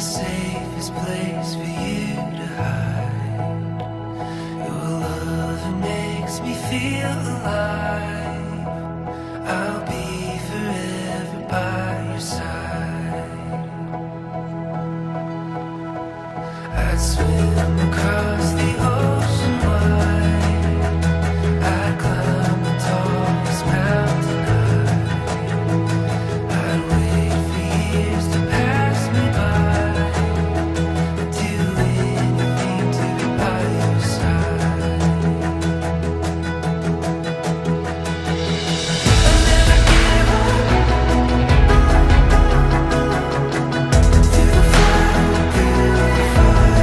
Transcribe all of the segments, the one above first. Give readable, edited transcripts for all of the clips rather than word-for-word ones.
safest place for you to hide. Your love makes me feel alive. I'll be forever by your side. I'd swim across the ocean wide. I'd climb the tallest mountain high. I'd wait for years to pass me by. I'd do anything to be by your side. I'll never give up. Till the fire will purify.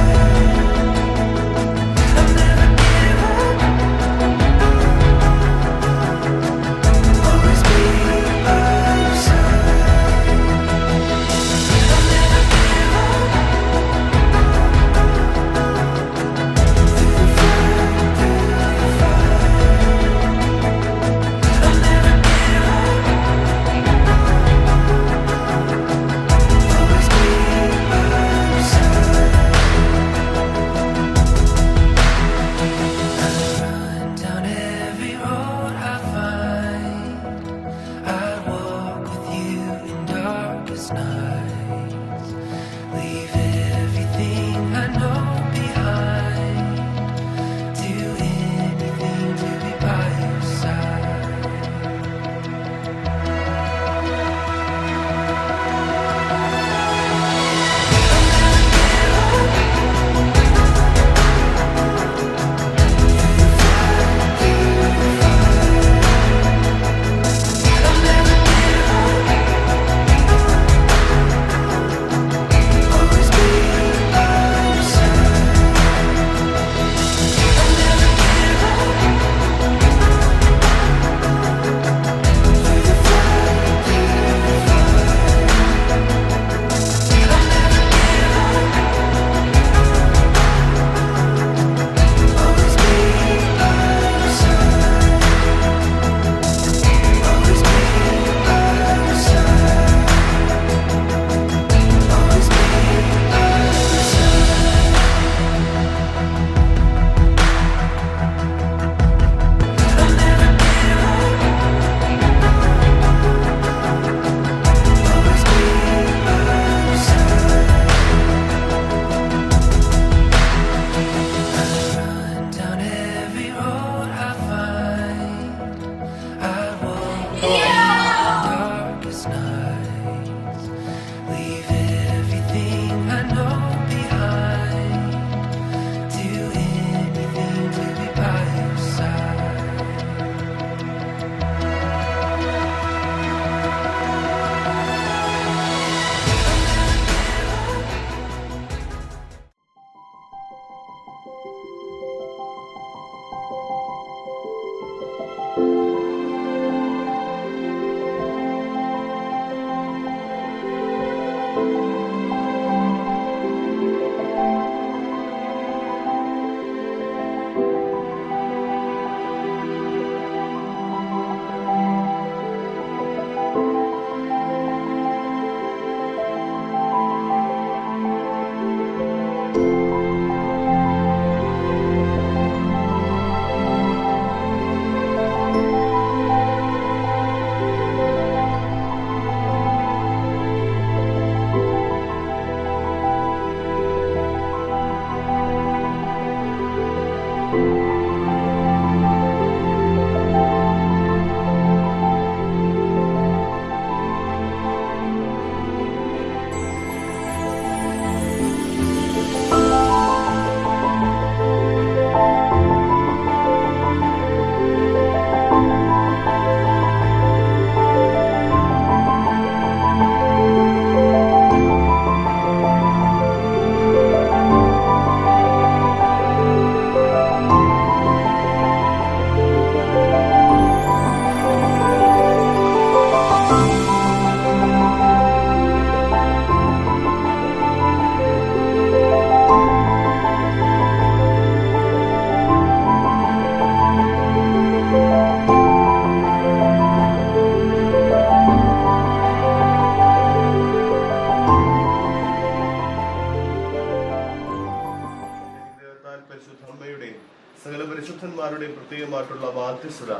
പരിശുദ്ധന്മാരുടെയും പ്രത്യേകമായിട്ടുള്ള മാധ്യസ്ഥത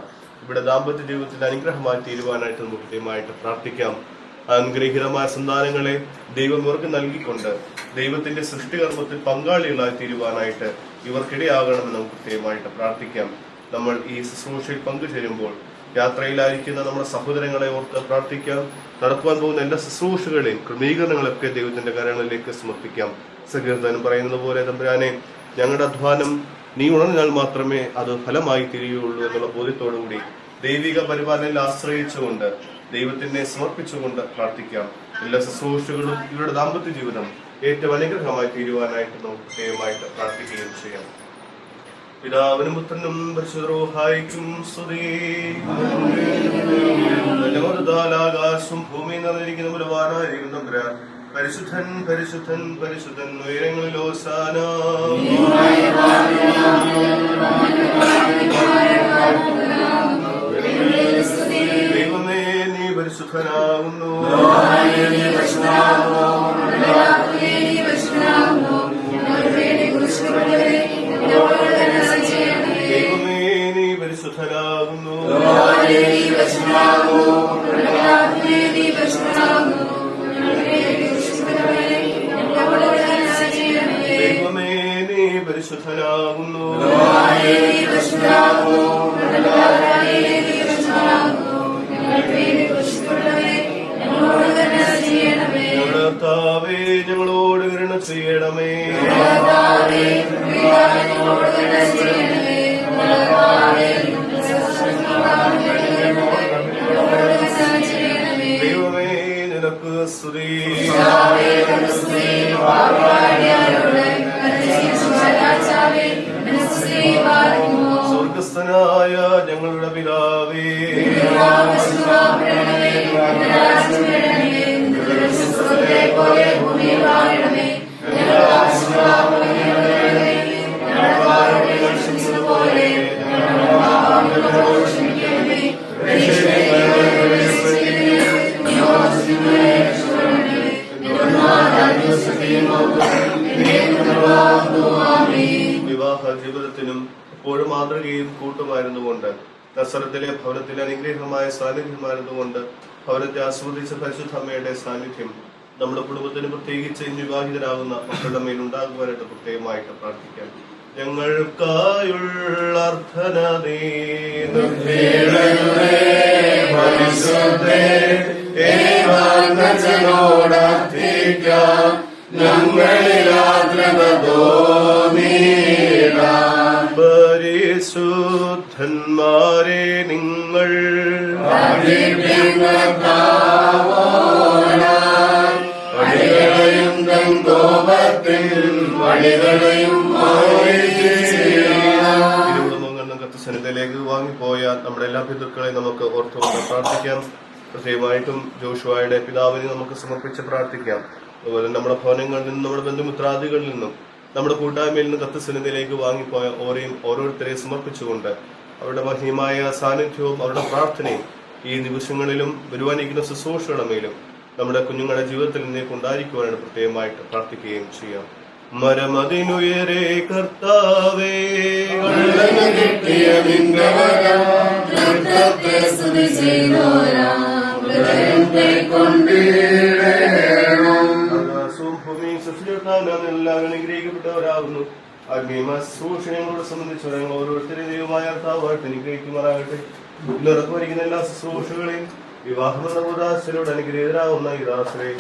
ഇവിടെ ദാമ്പത്യ ജീവിതത്തിൽ അനുഗ്രഹമായി തീരുവാനായിട്ട് നമുക്ക് കൃത്യമായിട്ട് പ്രാർത്ഥിക്കാം. അനുഗ്രഹീതമായ സന്താനങ്ങളെ ദൈവം ഇവർക്ക് നൽകിക്കൊണ്ട് ദൈവത്തിന്റെ സൃഷ്ടികർമ്മത്തിൽ പങ്കാളികളായി തീരുവാനായിട്ട് ഇവർക്കിടയാകണമെന്ന് നമുക്ക് കൃത്യമായിട്ട് പ്രാർത്ഥിക്കാം. നമ്മൾ ഈ ശുശ്രൂഷയിൽ പങ്കുചേരുമ്പോൾ യാത്രയിലായിരിക്കുന്ന നമ്മുടെ സഹോദരങ്ങളെ ഓർത്ത് പ്രാർത്ഥിക്കാം. നടക്കുവാൻ പോകുന്ന എല്ലാ ശുശ്രൂഷകളെയും ക്രമീകരണങ്ങളൊക്കെ ദൈവത്തിന്റെ കരങ്ങളിലേക്ക് സമർപ്പിക്കാം. സങ്കീർത്തനം പറയുന്നത് പോലെ, തമ്പുരാനെ, ഞങ്ങളുടെ അധ്വാനം നീ ഉണർന്നാൽ മാത്രമേ അത് ഫലമായി തിരിയുള്ളൂ എന്നുള്ള ബോധ്യത്തോടുകൂടി ദൈവിക പരിപാലനയിൽ ആശ്രയിച്ചുകൊണ്ട് ദൈവത്തിനെ സമർപ്പിച്ചുകൊണ്ട് പ്രാർത്ഥിക്കാം. എല്ലാ ശുശ്രൂഷകളും ഇവരുടെ ദാമ്പത്യ ജീവിതം ഏറ്റവും അനുഗ്രഹമായി തീരുവാനായിട്ട് നമുക്ക് പ്രത്യേകമായിട്ട് പ്രാർത്ഥിക്കുകയും ചെയ്യാം. പിതാവിനും പുത്രനും പരിശുദ്ധ റൂഹായിക്കും സ്തുതി. ആകാശം ഭൂമി നിറഞ്ഞിരിക്കുന്ന ബലവാനായിരിക്കും തമ്പുരാൻ, പരിശുദ്ധൻ പരിശുദ്ധൻ പരിശുദ്ധൻ, ഉയരങ്ങളിൽ ഹോസാന. ദൈവമേ, നീ പരിശുദ്ധനാകുന്നു. ദൈവമേ, നീ പരിശുദ്ധനാകുന്നു. ദൈവമേ, നീ പരിശുദ്ധനാകുന്നു. കർത്താവേ, ഞങ്ങളോട് കരുണ ചെയ്യണമേ. ദൈവമേ, നിനക്ക് സ്തുതി. സ്വർഗസ്ഥനായ ഞങ്ങളുടെ പിതാവേ, വിവാഹ ജീവിതത്തിനും എപ്പോഴും മാതൃകയും കൂട്ടുമായിരുന്നുകൊണ്ട് നസറത്തിലെ ഭവനത്തിലെ അനുഗ്രഹമായ സാന്നിധ്യമായിരുന്നുകൊണ്ട് ഭവനത്തെ ആസ്വദിച്ച പരിശുദ്ധ അമ്മയുടെ സാന്നിധ്യം നമ്മുടെ കുടുംബത്തിന് പ്രത്യേകിച്ച് വിവാഹിതരാകുന്ന മക്കളുടെ മേൽ ഉണ്ടാകുവാനായിട്ട് പ്രത്യേകമായിട്ട് പ്രാർത്ഥിക്കാം. ഞങ്ങൾക്കായുള്ള അർത്ഥനതേ പരിശുദ്ധന്മാരെ നിങ്ങൾ കത്തസന്നിധിയിലേക്ക് വാങ്ങിപ്പോയ നമ്മുടെ എല്ലാ പിതൃക്കളെയും നമുക്ക് ഓർത്തുകൊണ്ട് പ്രാർത്ഥിക്കാം. പ്രത്യേകമായിട്ടും ജോഷുവയുടെ പിതാവിനെ നമുക്ക് സമർപ്പിച്ച് പ്രാർത്ഥിക്കാം. അതുപോലെ നമ്മുടെ ഭവനങ്ങളിൽ നിന്നും നമ്മുടെ ബന്ധുമിത്രാദികളിൽ നിന്നും നമ്മുടെ കൂട്ടായ്മയിൽ നിന്ന് കത്തസന്നിധിയിലേക്ക് വാങ്ങിപ്പോയ ഓരോരുത്തരെയും സമർപ്പിച്ചുകൊണ്ട് അവരുടെ മഹിമായ സാന്നിധ്യവും അവരുടെ പ്രാർത്ഥനയും ഈ നിമിഷങ്ങളിലും വരുവാനിരിക്കുന്ന ശുശ്രൂഷകളുടെ മേലും നമ്മുടെ കുഞ്ഞുങ്ങളുടെ ജീവിതത്തിൽ നിന്നേക്ക് ഉണ്ടായിരിക്കുവാനാണ് പ്രത്യേകമായിട്ട് പ്രാർത്ഥിക്കുകയും ചെയ്യാം. മരമതിനുയരെ കർത്താവേ, എല്ലാവരും അനുഗ്രഹിക്കപ്പെട്ടവരാകുന്നു. ശുശ്രൂഷങ്ങളോട് സംബന്ധിച്ച് ഓരോരുത്തരെയും ദൈവമായ കർത്താവായിട്ട് അനുഗ്രഹിക്കുമാറാകട്ടെ. ഇന്നിറക്കുവരിക്കുന്ന എല്ലാ ശുശ്രൂഷകളെയും വിവാഹമെന്ന ഉദാശരോട് അനുഗ്രഹീതരാകുന്ന ഈ ദാസരെ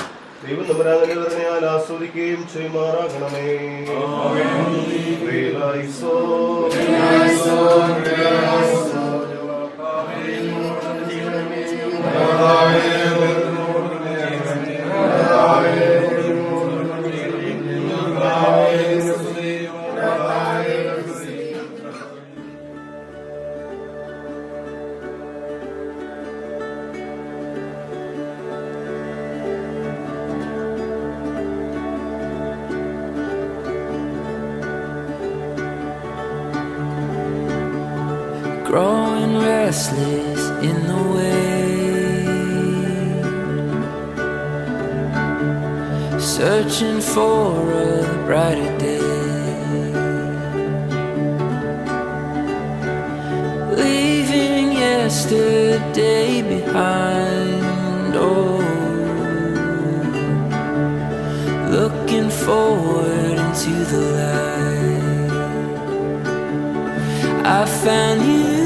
ദൈവം നമ്പരാകനെ പറഞ്ഞാൽ ആസ്വദിക്കുകയും ചെയ്യുമാറാകണമേ. Growing restless in the wind, searching for a brighter day. yesterday behind. Oh, looking forward into the light. I found you,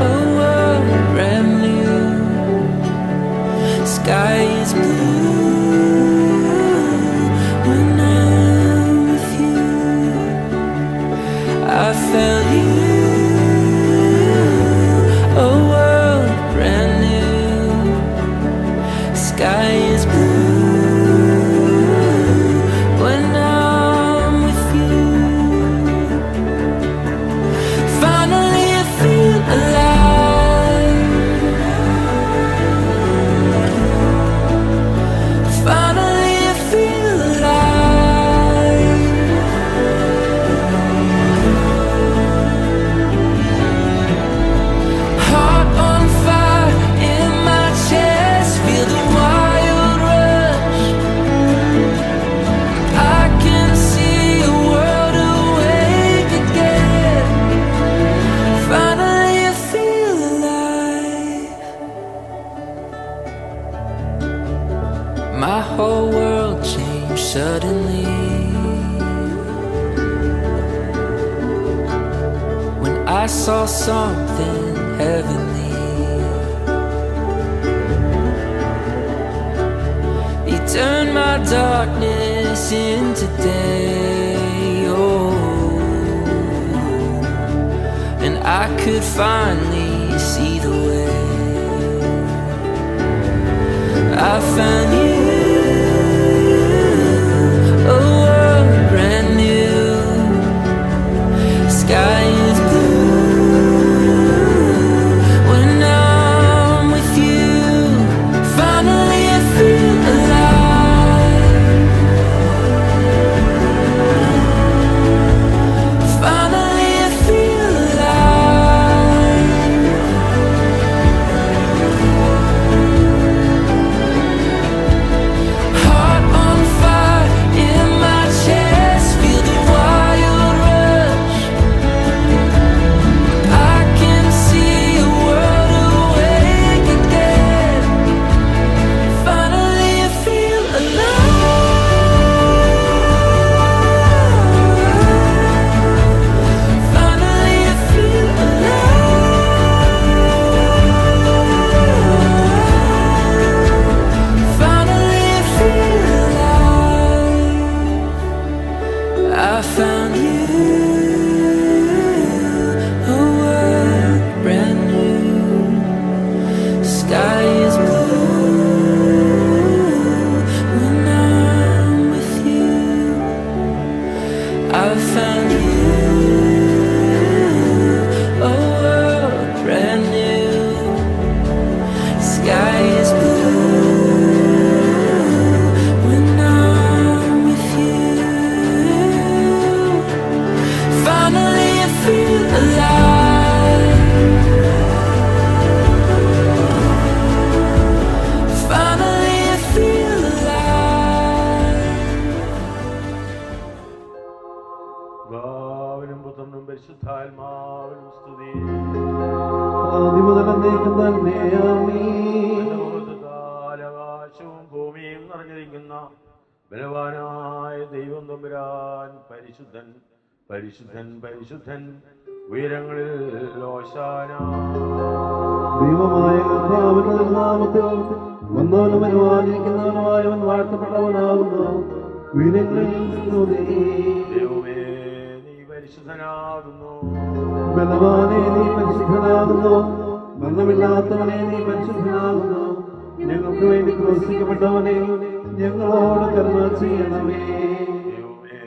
a world brand new. Sky is blue when I'm with you. I found you, a world brand new. Sky is blue when I'm with you. Finally I feel alive. Finally I feel alive. Heart on fire in my chest, feel the wild rush. I can see a world awake again. Finally I feel alive. My whole world changed suddenly when I saw something heavenly. He turned my darkness into day. Oh, and I could finally see the way. I found you, a world brand new. Sky is blue when I'm with you. Finally I feel alive. Finally I feel alive. Heart on fire in my chest, feel the wild rush. I can see a world awake again. Finally I feel alive. Finally I feel alive. Finally I feel alive. I found you, a world brand new. Sky is blue when I'm with you. I found you, a world brand new. Sky is blue when I'm with you. Finally I feel alive. Finally I feel alive. പിതാവിനും പുത്രനും പരിശുദ്ധാത്മാവിനും സ്തുതി. ആകാശവും ഭൂമിയും നിറഞ്ഞിരിക്കുന്ന ബലവാനായ ദൈവം തമ്പുരാൻ പരിശുദ്ധൻ പരിശുദ്ധൻ പരിശുദ്ധൻ, ഉയരങ്ങളിൽ ഹോശാന. ദൈവമായ കർത്താവിന്റെ നാമത്തിൽ വന്നവനും അനുവാദിക്കുന്നവനുമായവൻ വാഴ്ത്തപ്പെട്ടവനാകുന്നു. ഉയരങ്ങളിൽ സ്തുതി. ദൈവമേ നീ പരിശുദ്ധനാകുന്നു. ബലവാനെ നീ പരിശുദ്ധനാകുന്നു. മരണമില്ലാത്തവനെ നീ പരിശുദ്ധനാകുന്നു. ഞങ്ങൾക്ക് വേണ്ടി ക്രൂശിക്കപ്പെട്ടവനെ ഞങ്ങളോട് കരുണ ചെയ്യണമേ. ദൈവമേ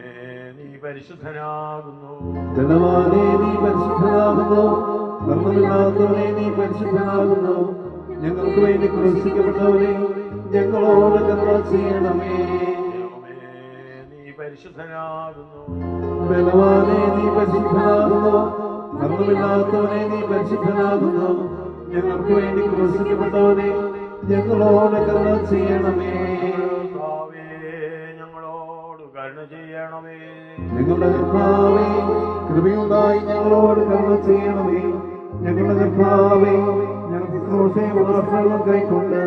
നീ പരിശുദ്ധനാകുന്നു. ബലവാനെ നീ പരിശുദ്ധനാകുന്നു. മരണമില്ലാത്തവനെ നീ പരിശുദ്ധനാകുന്നു. ഞങ്ങൾക്ക് വേണ്ടി ക്രൂശിക്കപ്പെട്ടവനെ ഞങ്ങളോട് കരുണ ചെയ്യണമേ. ദൈവമേ നീ പരിശുദ്ധനാകുന്നു. ബലവാനെ നീ പരിശുദ്ധനാകുന്നു. മരണമില്ലാത്തവനെ നീ പരിശുദ്ധനാകുന്നു. ഞങ്ങൾക്ക് വേണ്ടി ക്രൂശിക്കപ്പെട്ടവനെ ഞങ്ങളോട് കരുണ ചെയ്യണമേ. കർത്താവേ ഞങ്ങളോട് കരുണ ചെയ്യണമേ. ഞങ്ങളുടെ കർത്താവേ, കൃപയുണ്ടായി ഞങ്ങളോട് കരുണ ചെയ്യണമേ. ഞങ്ങളുടെ കർത്താവേ, ഞങ്ങൾ ശുശ്രൂഷയും പ്രാർത്ഥനകളും കൈക്കൊണ്ട്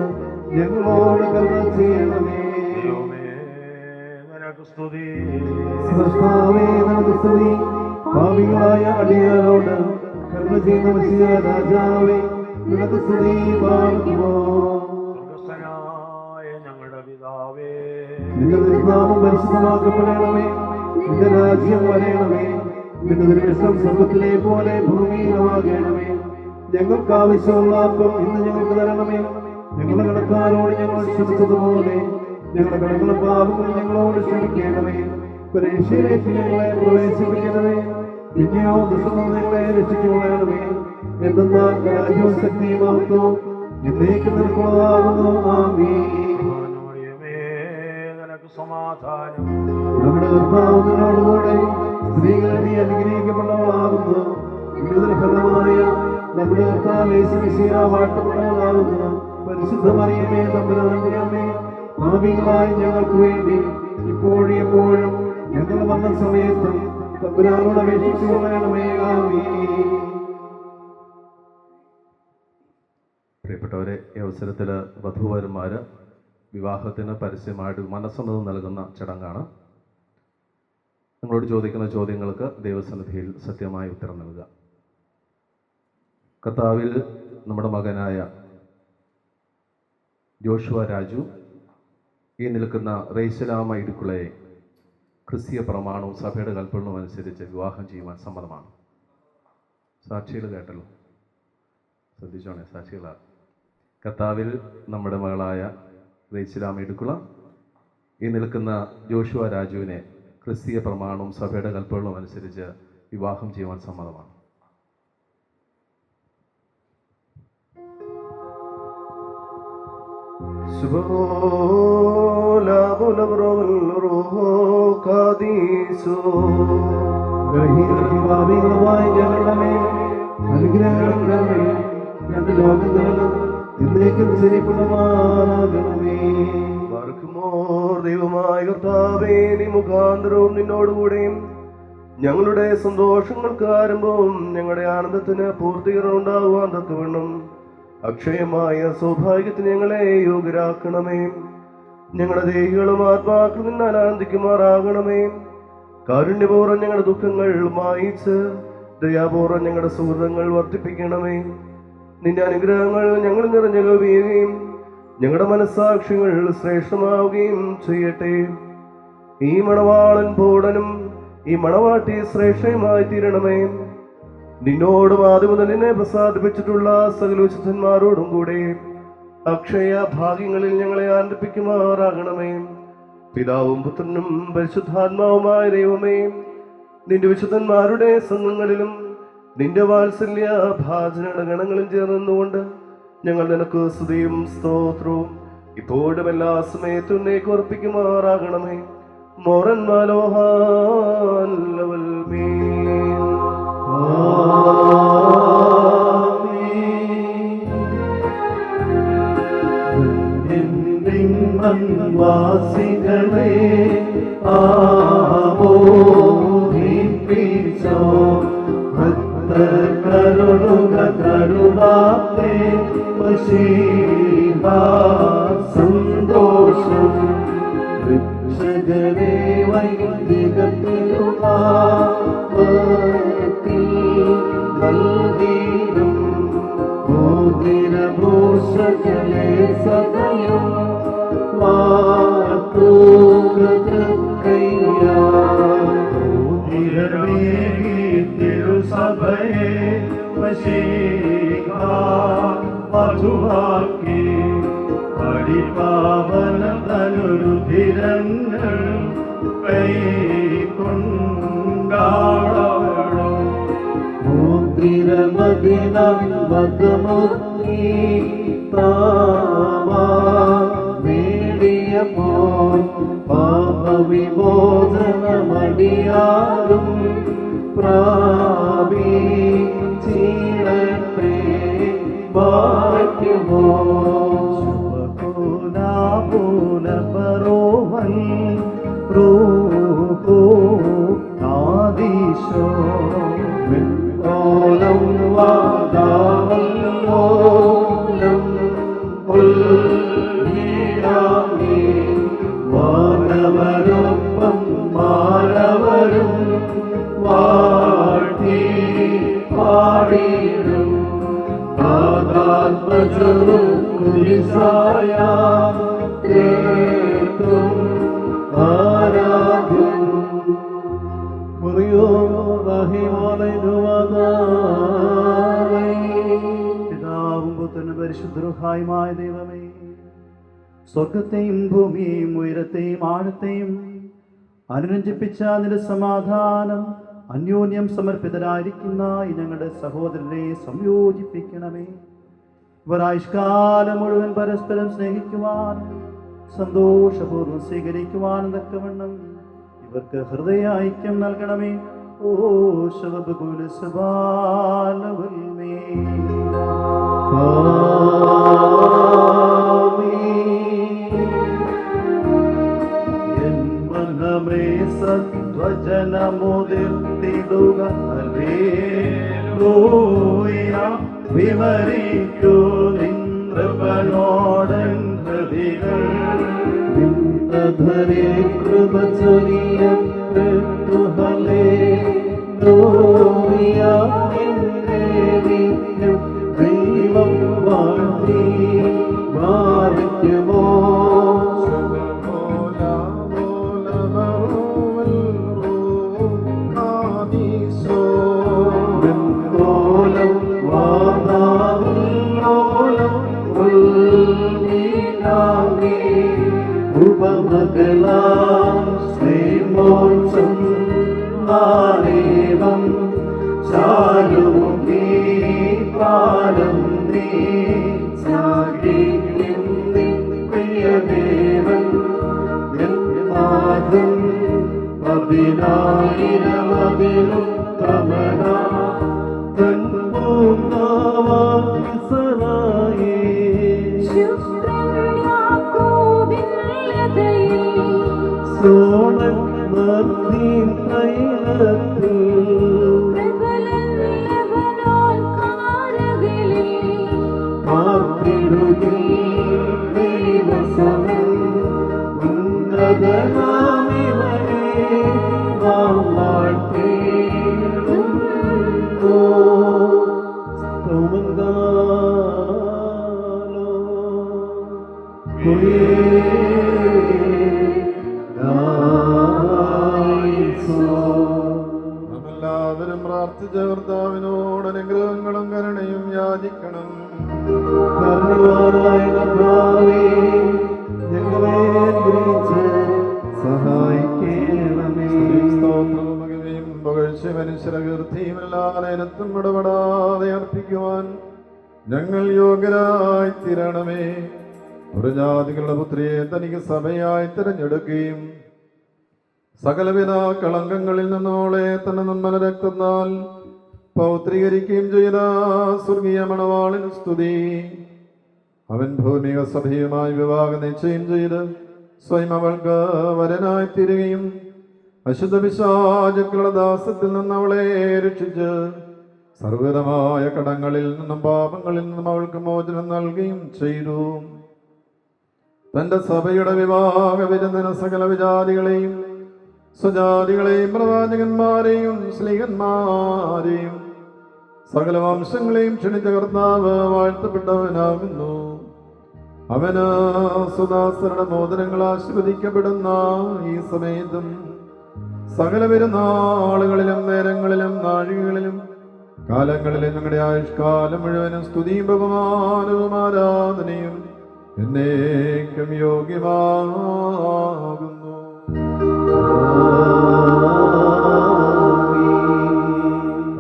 ഞങ്ങളോട് കരുണ ചെയ്യണമേ. ദൈവമേ നിനക്ക് സ്തുതി. സൃഷ്ടാവേ, നിനക്ക് സ്തുതി. പാപികളായ അടിയാരോട് കരുണ ചെയ്യുന്ന മനുഷ്യ രാജാവേ, നിനക്ക് സ്തുതി. പാർക്കുമോ സ്വർഗ്ഗസ്ഥനായ ഞങ്ങളുടെ പിതാവേ, നിന്റെ തിരുനാമം പരിശുദ്ധമാക്കപ്പെടണമേ. നിന്റെ രാജ്യം വരയണമേ. നിന്റെ തിരുവിഷ്ടം സ്വർഗ്ഗത്തിലെ പോലെ ഭൂമിയിലുമാകണമേ. ഞങ്ങൾക്ക് ആവശ്യമുള്ള അപ്പം ഇന്ന് ഞങ്ങൾക്ക് തരണമേ. ഞങ്ങളുടെ കടക്കാരോട് ഞങ്ങൾ ക്ഷമിച്ചതുപോലെ ഞങ്ങളുടെ കടങ്ങളും പാപങ്ങളും ഞങ്ങളോട് ക്ഷമിക്കണമേ. പരീക്ഷയിലേക്ക് ഞങ്ങളെ പ്രവേശിപ്പിക്കണമേ. പിന്നെയോ ദുഷ്ടം ഞങ്ങളെ രക്ഷിച്ചുകൊള്ളണമേ. എന്തെന്നാൽ രാജ്യവും ശക്തിയും മഹത്വവും എന്നേക്കും നിനക്കുള്ളതാകുന്നു. ആമേൻ. മറിയമേ നിനക്ക് സമാധാനം. നമ്മുടെ കർത്താവിനോടുകൂടെ സ്ത്രീകളെ നീ അനുഗ്രഹിക്കപ്പെട്ടവളാകുന്നു. ഇതിന്റെ ഫലമായ നമ്മുടെ കർത്താവ് യേശു മിശിഹ വാഴ്ത്തപ്പെട്ടവളാകുന്നു. പരിശുദ്ധ മറിയമേ, തമ്പുരാന്റെ അമ്മേ, പാപികളായ ഞങ്ങൾക്ക് വേണ്ടി ഇപ്പോഴും എപ്പോഴും ഞങ്ങൾ വന്ന സമയത്തും തമ്പുരാനോട് അപേക്ഷിച്ചു കൊള്ളണമേ. ആമേൻ. പ്രിയപ്പെട്ടവരെ, ഈ അവസരത്തിൽ വധൂവരന്മാർ വിവാഹത്തിന് പരസ്യമായിട്ട് മനസ്സമ്മതം നൽകുന്ന ചടങ്ങാണ്. നിങ്ങളോട് ചോദിക്കുന്ന ചോദ്യങ്ങൾക്ക് ദൈവസന്നിധിയിൽ സത്യമായ ഉത്തരം നൽകുക. കർത്താവിൽ നമ്മുടെ മകനായ ജോഷുവ രാജു ഈ നിൽക്കുന്ന റേസലാമ ഇടുക്കുളയെ ക്രിസ്തീയ പ്രമാണവും സഭയുടെ കൽപ്പനവും അനുസരിച്ച് വിവാഹം ചെയ്യുവാൻ സമ്മതമാണ്. സാക്ഷികൾ കേട്ടല്ലോ, ശ്രദ്ധിച്ചോണേ സാക്ഷികളാണ്. കർത്താവിൽ നമ്മുടെ മകളായ റേസലാമ ഇടുക്കുള ഈ നിൽക്കുന്ന ജോഷുവ രാജുവിനെ ക്രിസ്തീയ പ്രമാണവും സഭയുടെ കൽപ്പനവും അനുസരിച്ച് വിവാഹം ചെയ്യുവാൻ സമ്മതമാണ്. ഗ്രഹീതമായി ഞങ്ങളുടെ മേൽ അനുഗ്രഹങ്ങളെ രണ്ട് ലോകങ്ങളിലും എന്നേക്കും ശരിപ്പെടുമാറാകണമേ. ദൈവമായ കർത്താവേ, നീ മുഖാന്തരവും നിന്നോടുകൂടെയും ഞങ്ങളുടെ സന്തോഷങ്ങൾക്ക് ആരംഭവും ഞങ്ങളുടെ ആനന്ദത്തിന് പൂർത്തീകരണം ഉണ്ടാകുവാൻ തക്കവണ്ണം അക്ഷയമായ സൗഭാഗ്യത്തിന് ഞങ്ങളെ യോഗ്യരാക്കണമേ. ഞങ്ങളുടെ ദേഹികളും ആത്മാക്കളും നിന്നാൽ ആനന്ദിക്കുമാറാകണമേ. കാരുണ്യപൂർവ്വം ഞങ്ങളുടെ ദുഃഖങ്ങൾ മായിച്ച് ദയാപൂർവ്വം ഞങ്ങളുടെ സുഹൃതങ്ങൾ വർദ്ധിപ്പിക്കണമേ. നിന്റെ അനുഗ്രഹങ്ങൾ ഞങ്ങൾ നിറഞ്ഞു കവിയുകയും ഞങ്ങളുടെ മനസ്സാക്ഷികൾ ശ്രേഷ്ഠമാവുകയും ചെയ്യട്ടെ. ഈ മണവാളൻ പൂടനും ഈ മണവാട്ടി ശ്രേഷ്ഠയുമായി തീരണമേ. നിന്നോടും ആദ്യം മുതൽ നിന്നെ പ്രസാദിപ്പിച്ചിട്ടുള്ള സകല വിശുദ്ധന്മാരോടും കൂടെ അക്ഷയ ഭാഗ്യങ്ങളിൽ ഞങ്ങളെ ആനന്ദിപ്പിക്കുമാറാകണമേ. പിതാവും പുത്രനും പരിശുദ്ധാത്മാവുമായ ദൈവമേ, നിന്റെ വിശുദ്ധന്മാരുടെ സംഘങ്ങളിലും നിന്റെ വാത്സല്യ ഭാജനയുടെ ഗണങ്ങളും ചേർന്നുകൊണ്ട് ഞങ്ങൾ നിനക്ക് സ്തുതിയും സ്തോത്രവും ഇപ്പോഴും എല്ലാ സമയത്തും ഉന്നയിക്ക് അർപ്പിക്കുമാറാകണമേ. മോറൻ മാലോഹാൻ ലവൽ മീൻ. വാസികളെ ആമോദിപ്പിച്ചോ കരുണ കരുണാത്തെ സന്തോഷം രക്ഷകരെ വൈദികത്തിലുള്ള നൽകിയും മോദിരഭൂഷകളെ സദയം തിരുസഭയെ മധുവാക്കി പരിപാവന തനുരുധിരങ്ങൾ കൈകൊണ്ടാടവളും പാപവിമോചനമടിയാറും പ്രാപിച്ചിടട്ടെ ഭാഗ്യമോ പൂനപരോവൻ റൂപോ ആദിശോ ഓലം വാദാ വാനവരൊപ്പം മാനവരും വാഴ്ത്തി പാടിയിടും ആത്മജവും കുരിശായ തേർത്തും ആരാധ്യം പിതാവും പുത്രനും പരിശുദ്ധരുഹായുമായ ദൈവമേ, സ്വർഗത്തെയും ഭൂമിയെയും ഉയരത്തെയും ആഴത്തെയും അനുരഞ്ജിപ്പിച്ച നിന്റെ സമാധാനം അന്യോന്യം സമർപ്പിതരായിരിക്കുന്ന ഈ ഞങ്ങളുടെ സഹോദരരെ സംയോജിപ്പിക്കണമേ. ഇവർ ആയുഷ്കാലം മുഴുവൻ പരസ്പരം സ്നേഹിക്കുവാനും സന്തോഷപൂർവ്വം സ്വീകരിക്കുവാനും തക്കവണ്ണം ഇവർക്ക് ഹൃദയ ഐക്യം നൽകണമേ. ഓ ശബകുലസബാലവൽമേ മേ സത്വജനമുതിർത്തിടുക ഹല്ലേലൂയ വിവരിക്കൂ നിൻകൃപയോടൻ ഹൃദികൾ നിന്നധരേ കൃപ ചൊരിയപ്പെട്ടു ഹല്ലേലൂയ നിന്നെ നിത്യം ദൈവം വാഴ്ത്തി ഭാവിക്കുമോ ഉപമകലാം ശ്രീമോത്സം ആരേവം ചാരുമുഖീ പാലം നീ സാഗീം പ്രിയദേവൻ നാഥം പതിനായിരമതിലും തമന തൻപൂർണ്ണവാസനായേ സോണൻ നദീൻ തൈലത്തിൽ പാർത്തിടുകിൽ ദൈവസമൻ ഉന്നതനാമിവരെ നാം വാഴ്ത്തിടുന്നു. സ്തോമങ്കാലോ എല്ലാവരും പ്രാർത്ഥിച്ച കർത്താവിനോട് അനുഗ്രഹങ്ങളും കരുണയും യാചിക്കണം. കരുണവാനായ കർത്താവേ, ഞങ്ങളെ അനുഗ്രഹിച്ച് സഹായിക്കണമേ. സ്തോത്രവും മഹിമയും പുകഴ്ച മനുഷ്യരകീർത്തിയും എല്ലാ നേരത്തും ഇടപെടാതെ അർപ്പിക്കുവാൻ ഞങ്ങൾ യോഗ്യരായി തീരണമേ. ഒരു ജാതികളുടെ പുത്രിയെ തനിക്ക് സഭയായി തിരഞ്ഞെടുക്കുകയും സകലവിധ കളങ്കങ്ങളിൽ നിന്നോളെ തന്നെ നിർമ്മല രക്തത്താൽ പൗത്രീകരിക്കുകയും ചെയ്ത സ്വർഗീയ മണവാളിന് സ്തുതി. അവൻ ഭൗമിക സഭയുമായി വിവാഹ നിശ്ചയം ചെയ്ത് സ്വയം അവൾക്ക് വരനായി തീരുകയും അശുദ്ധ പിശാചുക്കളുടെ ദാസത്തിൽ നിന്ന് അവളെ രക്ഷിച്ച് സർവ്വവിധമായ കടങ്ങളിൽ നിന്നും പാപങ്ങളിൽ നിന്നും അവൾക്ക് മോചനം നൽകുകയും ചെയ്തു. തന്റെ സഭയുടെ വിവാഹ വിരുന്നിന് സകല വിജാതികളെയും സ്വജാതികളെയും പ്രവാചകന്മാരെയും സ്ലീഹന്മാരെയും സകല വംശങ്ങളെയും ക്ഷണിച്ച കർത്താവ് വാഴ്ത്തപ്പെട്ടവനാകുന്നു. അവന് സുദാസരുടെ മോദനങ്ങൾ ആശീർവദിക്കപ്പെടുന്ന ഈ സമയത്തും സകല പെരുന്നാളുകളിലും നേരങ്ങളിലും നാഴികകളിലും കാലങ്ങളിലും ഞങ്ങളുടെ ആയുഷ്കാലം മുഴുവനും സ്തുതിയും ബഹുമാനവും ആരാധനയും എന്നേക്കും യോഗ്യമാകുന്നു.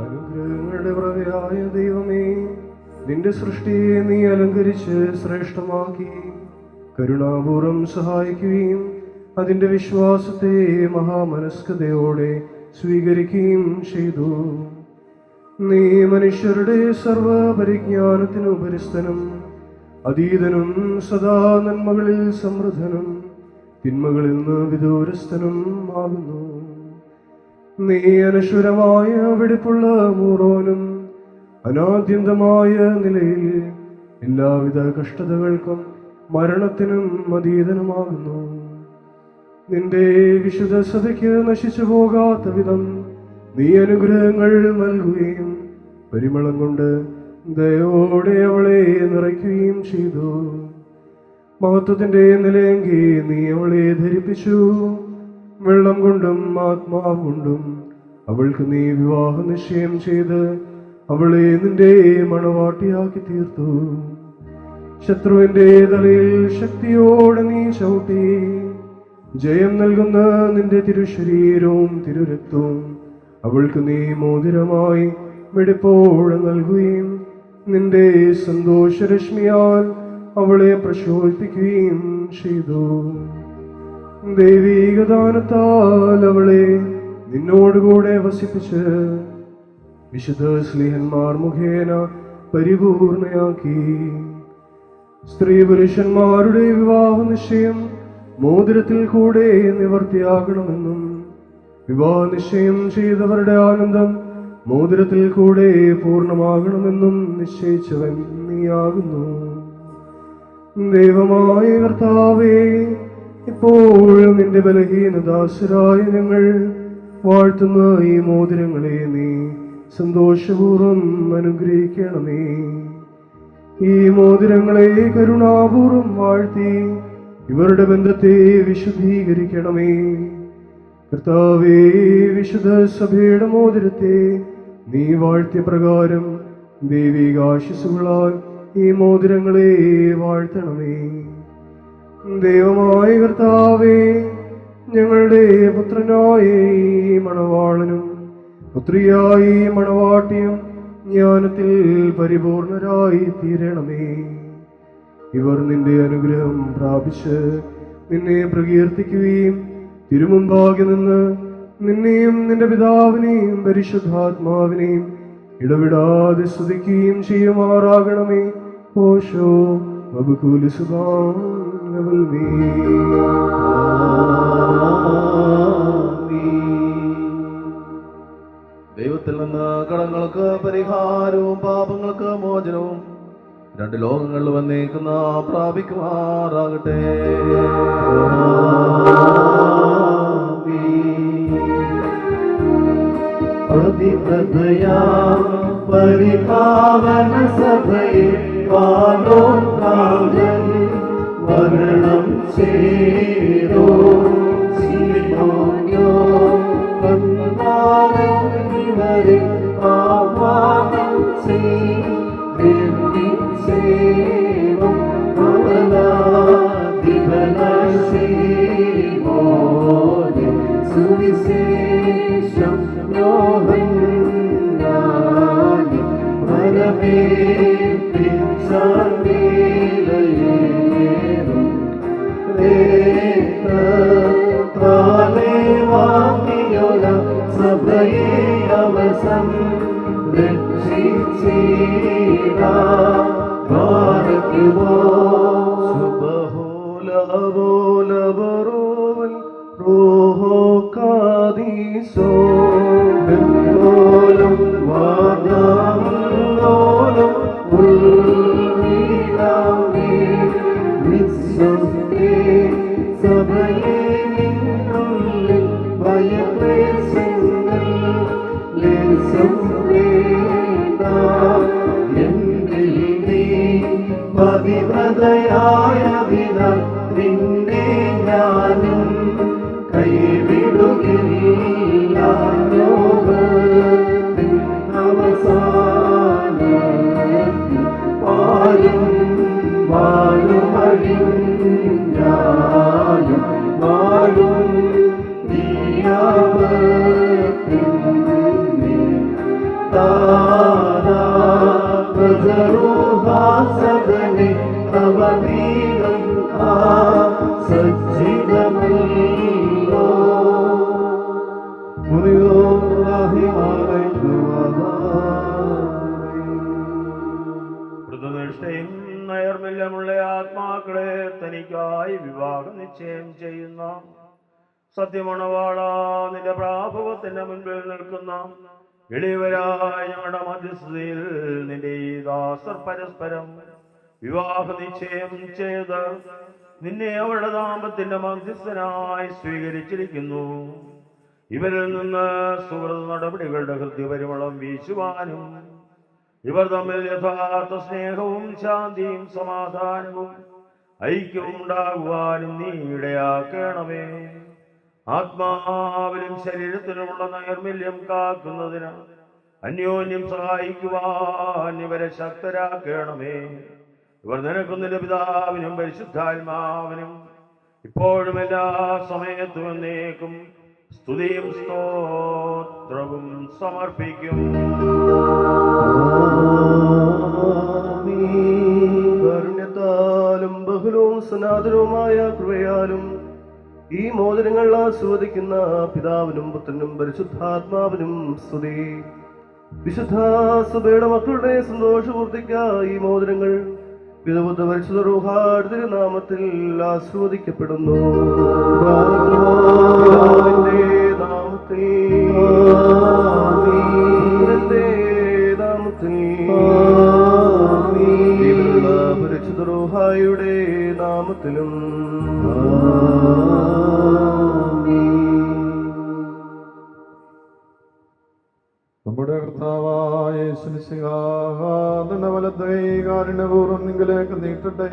അനുഗ്രഹങ്ങളുടെ പ്രവയായ ദൈവമേ, നിന്റെ സൃഷ്ടിയെ നീ അലങ്കരിച്ച് ശ്രേഷ്ഠമാക്കി കരുണാപൂർവം സഹായിക്കുകയും അതിൻ്റെ വിശ്വാസത്തെ മഹാമനസ്കതയോടെ സ്വീകരിക്കുകയും ചെയ്തു. നീ മനുഷ്യരുടെ സർവപരിജ്ഞാനത്തിനു ഉപരിസ്ഥനും അതീതനും സദാ നന്മകളിൽ സമൃദ്ധനും തിന്മകളിൽ നിന്ന് വിദൂരസ്ഥനും ആകുന്നു. നീ അനശ്വരമായ വെടിപ്പുള്ള മൂറോനും അനാദ്യന്തമായ നിലയിൽ എല്ലാവിധ കഷ്ടതകൾക്കും മരണത്തിനും അതീതനുമാകുന്നു. നിന്റെ വിശുദ്ധ സഭയ്ക്ക് നശിച്ചു പോകാത്ത വിധം നീ അനുഗ്രഹങ്ങൾ നൽകുകയും പരിമളം കൊണ്ട് ദയോടെ അവളെ നിറയ്ക്കുകയും ചെയ്തു. മഹത്വത്തിന്റെ നിലയെങ്കിൽ നീ അവളെ ധരിപ്പിച്ചു. വെള്ളം കൊണ്ടും ആത്മാവ് കൊണ്ടും അവൾക്ക് നീ വിവാഹ നിശ്ചയം ചെയ്ത് അവളെ നിന്റെ മണവാട്ടിയാക്കി തീർത്തു. ശത്രുവിന്റെ തലയിൽ ശക്തിയോടെ നീ ചവിട്ടി. ജയം നൽകുന്ന നിന്റെ തിരുശരീരവും തിരുരക്തവും അവൾക്ക് നീ മോതിരമായി വെടിപ്പോടെ നൽകുകയും നിന്റെ സന്തോഷരശ്മിയാൽ അവളെ പ്രശോഭിപ്പിക്കുകയും ചെയ്തു. ദൈവീക ദാനത്താൽ അവളെ നിന്നോടുകൂടെ വസിപ്പിച്ച് വിശുദ്ധ സ്ലീഹന്മാർ മുഖേന പരിപൂർണയാക്കി. സ്ത്രീ പുരുഷന്മാരുടെ വിവാഹ നിശ്ചയം മോതിരത്തിൽ കൂടെ നിവർത്തിയാകണമെന്നും വിവാഹ നിശ്ചയം ചെയ്തവരുടെ ആനന്ദം മോതിരത്തിൽ കൂടെ പൂർണ്ണമാകണമെന്നും നിശ്ചയിച്ചവൻ നീയാകുന്നു. ദൈവമായ കർത്താവേ, ഇപ്പോൾ നിന്റെ ബലഹീനദാസരായ ഞങ്ങൾ വാഴ്ത്തുന്ന ഈ മോതിരങ്ങളെ നീ സന്തോഷപൂർവ്വം അനുഗ്രഹിക്കണമേ. ഈ മോതിരങ്ങളെ കരുണാപൂർവ്വം വാഴ്ത്തി ഇവരുടെ ബന്ധത്തെ വിശുദ്ധീകരിക്കണമേ. കർത്താവേ, വിശുദ്ധ സഭയുടെ മോതിരത്തെ നീ വാഴ്ത്തിയ പ്രകാരം ദൈവികാശിസുകളാൽ ഈ മോതിരങ്ങളെ വാഴ്ത്തണമേ. ദൈവമായ കർത്താവേ, ഞങ്ങളുടെ പുത്രനായ ഈ മണവാളനും പുത്രിയായ ഈ മണവാട്ടിയും ജ്ഞാനത്തിൽ പരിപൂർണരായി തീരണമേ. ഇവർ നിന്റെ അനുഗ്രഹം പ്രാപിച്ച് നിന്നെ പ്രകീർത്തിക്കുകയും തിരുമുമ്പാകെ നിന്ന് നിന്നെയും നിന്റെ പിതാവിനെയും പരിശുദ്ധാത്മാവിനെയും ഇടവിടാതെ സ്തുതിക്കുകയും ചെയ്യുമാറാകണമേ. ഓശോ ദൈവത്തിൽ നിന്ന് കടങ്ങൾക്ക് പരിഹാരവും പാപങ്ങൾക്ക് മോചനവും രണ്ട് ലോകങ്ങളിൽ വന്നേക്കുന്ന പ്രാപിക്കുമാറാകട്ടെ. പ്രതിപദയാ പരിപാവന സഭയെ പാലോകാലം വരണം ചേരോ സിമോനോ വന്ദനമിവരെ ആവാനം സേവം അവലാദിവനസീമോനെ സുവിശേഷം യോഹന്നാനി വരമേ പിൻസാമീലയേറും ത്രേത്രാലേ വാങ്ങിയൊല സഭയെ അവസം രക്ഷിച്ചീരാ ഭാരക്കുവോ സുബഹോലബോലബറോവൽ റോഹോ കാദീസോ ഓലം വാദാലോലം ഉൾവീരാമേ വിശ്വസ്തേ സഭയെ നിന്നുള്ളിൽ ഭയക്ലേശങ്ങൾ ലേശം വേണ്ട എന്നിൽ നീ പതിവ്രതയായതിനാൽ നിന്നെ ഞാനും കൈവിടുകില്ല. ലോകത്തിൻ അവസാനത്തിൽ പാലും വാഴുമഴിഞ്ഞാലും വാഴും നീയാവത്തിൻ താരാ സദനെ നവനീതം ആ സജ്ജിതമല്ലോ മൃദുനിഷ്ഠയും നൈർമല്യമുള്ള ആത്മാക്കളെ തനിക്കായി വിവാഹ നിശ്ചയം ചെയ്യുന്ന സത്യമണവാള നിന്റെ പ്രാഭവത്തിന്റെ മുൻപിൽ നിൽക്കുന്ന എളിയവരായ ഞങ്ങളുടെ മധ്യസ്ഥതയിൽ നിന്റെ ഈ ദാസർ പരസ്പരം വിവാഹ നിശ്ചയം ചെയ്ത് നിന്നെ അവളുടെ ദാമ്പത്തിന്റെ മധ്യസ്ഥനായി സ്വീകരിച്ചിരിക്കുന്നു. ഇവരിൽ നിന്ന് സുഹൃത നടപടികളുടെ ഹൃദയപരിമളം വീശുവാനും ഇവർ തമ്മിൽ യഥാർത്ഥ സ്നേഹവും ശാന്തിയും സമാധാനവും ഐക്യവും ഉണ്ടാകുവാനും നീ ഇടയാക്കണമേ. ആത്മാവിലും ശരീരത്തിലുമുള്ള നൈർമല്യം കാക്കുന്നതിന് അന്യോന്യം സഹായിക്കുവാൻ ഇവരെ ശക്തരാക്കണമേ. ഇവർ നിനക്കും നിന്റെ പിതാവിനും പരിശുദ്ധാത്മാവിനും ഇപ്പോഴും എല്ലാ സമയത്തും എന്നേക്കും സ്തുതിയും സ്തോത്രവും സമർപ്പിക്കും. കാരുണ്യത്താലും ബഹുലവും സനാതനവുമായ കൃപയാലും ഈ മോചനങ്ങൾ ആസ്വദിക്കുന്ന പിതാവിനും പുത്രനും പരിശുദ്ധാത്മാവിനും സ്തുതി. വിശുദ്ധ സഭയുടെ മക്കളുടെ സന്തോഷപൂർത്തിക്കായി ഈ മോചനങ്ങൾ പിതാവുദ്ധ പരിശുദ്ധ റൂഹായുടെ തിരുനാമത്തിൽ ആസ്വദിക്കപ്പെടുന്നു. പിതാവിന്റെ നാമത്തിൽ, പുത്രന്റെ നാമത്തിൽ, ജീവനുള്ള പരിശുദ്ധ റൂഹായുടെ നാമത്തിലും നമ്മുടെ കർത്താവായ യേശുമിശിഹാ വലത്തെ കാരുണ്യപൂർവ്വം നിങ്ങളിലേക്ക് നീട്ടട്ടെ.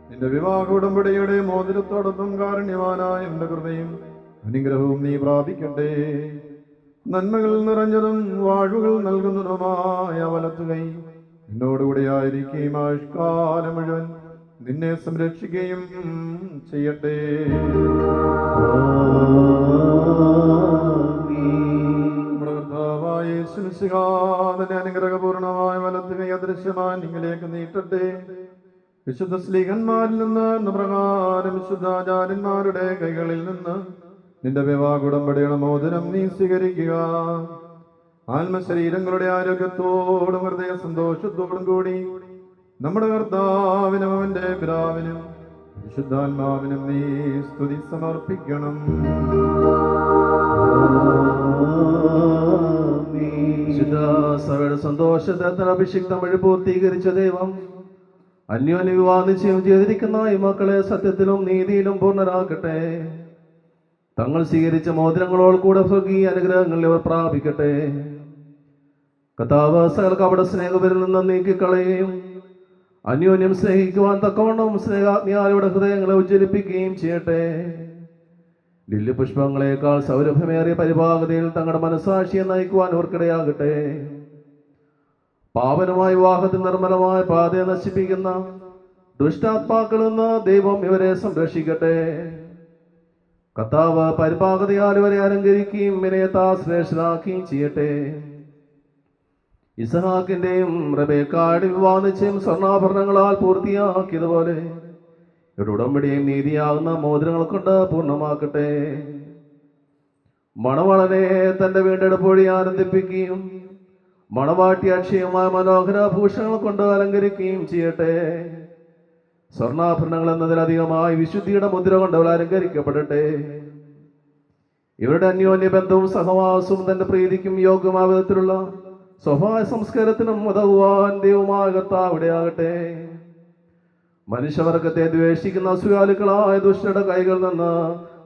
നിന്റെ വിവാഹ ഉടമ്പടിയുടെ മോതിരത്തോടൊപ്പം കാരുണ്യവാനായ എന്റെ കൃപയും അനുഗ്രഹവും നീ പ്രാപിക്കട്ടെ. നന്മകൾ നിറഞ്ഞതും വാഴ്വുകൾ നൽകുന്നതുമായ വലത്തുകൈ എന്നോടുകൂടെ ആയിരിക്കുകയും ആയുഷ്കാലം മുഴുവൻ നിന്നെ സംരക്ഷിക്കുകയും ചെയ്യട്ടെ. യേശുമിശിഹായുടെ അനുഗ്രഹപൂർണമായ വലത്തുകൈ അദൃശ്യമായി നിങ്ങളിലേക്ക് നീട്ടട്ടെ. വിശുദ്ധ സ്ലീഹന്മാരിൽ നിന്ന് എന്ന പ്രകാരം വിശുദ്ധാചാര്യന്മാരുടെ കൈകളിൽ നിന്ന് നിന്റെ വിവാഹ ഉടമ്പടിയുടെ മോചനം നീ സ്വീകരിക്കുക. ആത്മശരീരങ്ങളുടെ ആരോഗ്യത്തോടും ഹൃദയ സന്തോഷത്തോടും കൂടി നമ്മുടെ കർത്താവിനും അവന്റെ പിതാവിനും വിശുദ്ധാത്മാവിനും നീ സ്തുതി സമർപ്പിക്കണം. സഭയുടെ സന്തോഷത്തെ അഭിഷിക്തം വഴി പൂർത്തീകരിച്ച ദൈവം അന്യോന്യ വിവാഹ നിശ്ചയം ചെയ്തിരിക്കുന്ന ഈ മക്കളെ സത്യത്തിലും നീതിയിലും പൂർണ്ണരാക്കട്ടെ. തങ്ങൾ സ്വീകരിച്ച മോതിരങ്ങളോട് കൂടെ സ്വർഗീയ അനുഗ്രഹങ്ങളിൽ ഇവർ പ്രാപിക്കട്ടെ. കർത്താവ് സകല അവിടെ സ്നേഹവരിൽ നിന്ന് നീക്കിക്കളയുകയും അന്യോന്യം സ്നേഹിക്കുവാൻ തക്കവണ്ണം സ്നേഹാഗ്നിയാലയുടെ ഹൃദയങ്ങളെ ഉജ്ജ്വലിപ്പിക്കുകയും ചെയ്യട്ടെ. ലില്ലിപുഷ്പങ്ങളെക്കാൾ സൗരഭ്യമേറിയ പരിഭാഗതയിൽ തങ്ങളുടെ മനസ്സാക്ഷിയെ നയിക്കുവാൻ ഇവർക്കിടയാകട്ടെ. പാവനമായ വിവാഹത്തിൽ നിർമ്മലമായ പാതയെ നശിപ്പിക്കുന്ന ദുഷ്ടാത്മാക്കളിൽ നിന്ന് ദൈവം ഇവരെ സംരക്ഷിക്കട്ടെ. കർത്താവ് പരിപാകതയാൽ ഇവരെ അലങ്കരിക്കുകയും വിനയത്താ ശ്രേഷ്ഠനാക്കുകയും ചെയ്യട്ടെ. ഇസഹാക്കിന്റെയും റബേക്കായുടെയും വിവാഹ നിശ്ചയം സ്വർണ്ണാഭരണങ്ങളാൽ പൂർത്തിയാക്കിയതുപോലെ ഇവിടെ ഉടമ്പടിയും നീതിയാകുന്ന മോതിരങ്ങൾ കൊണ്ട് പൂർണ്ണമാക്കട്ടെ. മണവാളനെ തന്റെ വീണ്ടെടുപ്പൊഴി ആനന്ദിപ്പിക്കുകയും മണവാട്ടി അക്ഷയമായ മനോഹര ഭൂഷണങ്ങൾ കൊണ്ട് അലങ്കരിക്കുകയും ചെയ്യട്ടെ. സ്വർണ്ണാഭരണങ്ങൾ എന്നതിലധികമായി വിശുദ്ധിയുടെ മുദ്ര കൊണ്ട് അവൾ അലങ്കരിക്കപ്പെടട്ടെ. ഇവരുടെ അന്യോന്യ ബന്ധവും സഹവാസവും തന്റെ പ്രീതിക്കും യോഗ്യമായ വിധത്തിലുള്ള സ്വഭാവ സംസ്കാരത്തിനും ഉതകുവാൻ ദൈവമായ കർത്താവ് ഇടയാകട്ടെ. മനുഷ്യവർഗത്തെ ദ്വേഷിക്കുന്ന അസൂയാലുക്കളായ ദുഷ്ടരുടെ കൈകളിൽ നിന്ന്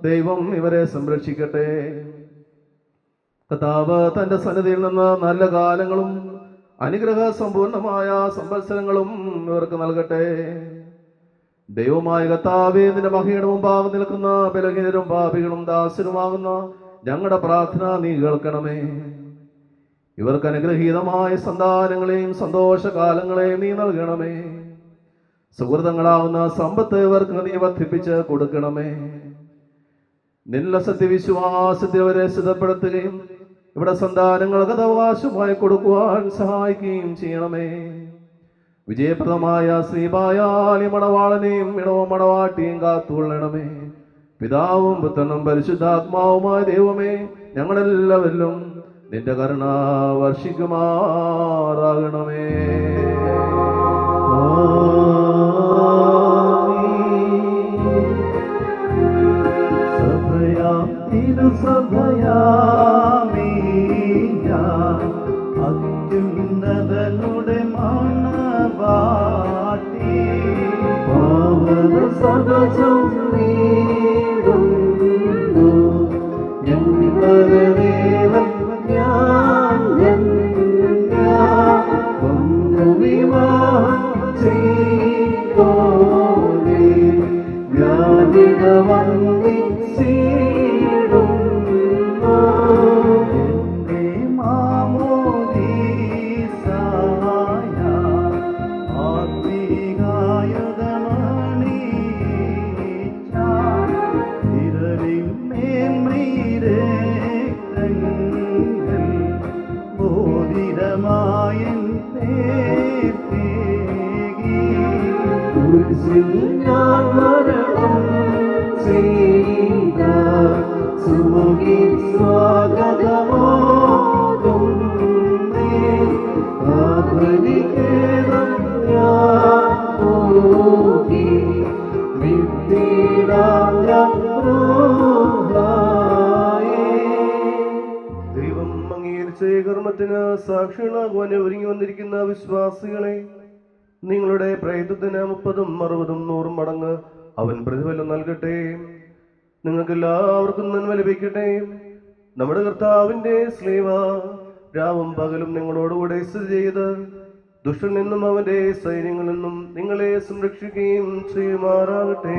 ദൈവം ഇവരെ സംരക്ഷിക്കട്ടെ. കർത്താവ് തന്റെ സന്നിധിയിൽ നിന്ന് നല്ല കാലങ്ങളും അനുഗ്രഹ സമ്പൂർണമായ സംവത്സരങ്ങളും ഇവർക്ക് നൽകട്ടെ. ദൈവമായ കർത്താവേ, നിന്റെ മഹിയുടെ മുമ്പാകെ നിൽക്കുന്ന ബലഹീനരും പാപികളും ദാസരുമാകുന്ന ഞങ്ങളുടെ പ്രാർത്ഥന നീ കേൾക്കണമേ. ഇവർക്ക് അനുഗ്രഹീതമായ സന്താനങ്ങളെയും സന്തോഷകാലങ്ങളെയും നീ നൽകണമേ. സുഹൃതങ്ങളാവുന്ന സമ്പത്ത് ഇവർക്ക് നീ വർദ്ധിപ്പിച്ച് കൊടുക്കണമേ. നിന്റെ സത്യവിശ്വാസത്തിൽ അവരെ സ്ഥിരപ്പെടുത്തുകയും ഇവിടെ സന്താനങ്ങൾക്ക് അവകാശമായി കൊടുക്കുവാൻ സഹായിക്കുകയും ചെയ്യണമേ. വിജയപ്രദമായ ശ്രീപായാലി മണവാളനെയും ഇടവ മണവാട്ടിയും കാത്തുകൊള്ളണമേ. പിതാവും പുത്രനും പരിശുദ്ധാത്മാവുമായ ദൈവമേ, ഞങ്ങളെല്ലാവരിലും നിന്റെ കരുണ വർഷിക്കുമാറാകണമേ. അത്യുന്നതനുടെ മണവാട്ടി പാവന ദൈവം അംഗീകരിച്ച ഈ കർമ്മത്തിന് സാക്ഷികളാകുവാൻ ഒരുങ്ങി വന്നിരിക്കുന്ന വിശ്വാസികളെ നിങ്ങളുടെ പ്രയത്നത്തിന് 30, 60, 100 മടങ്ങ് അവൻ പ്രതിഫലം നൽകട്ടെ. നിങ്ങൾക്കെല്ലാവർക്കും നന്മ ലഭിക്കട്ടെ. നമ്മുടെ കർത്താവിന്റെ സ്ലീവ രാവും പകലും നിങ്ങളോടുകൂടെ സ്ഥിതി ചെയ്ത് ദുഷ്ടനിൽ നിന്നും അവന്റെ സൈന്യങ്ങളിൽ നിന്നും നിങ്ങളെ സംരക്ഷിക്കുകയും ചെയ്യുമാറാകട്ടെ.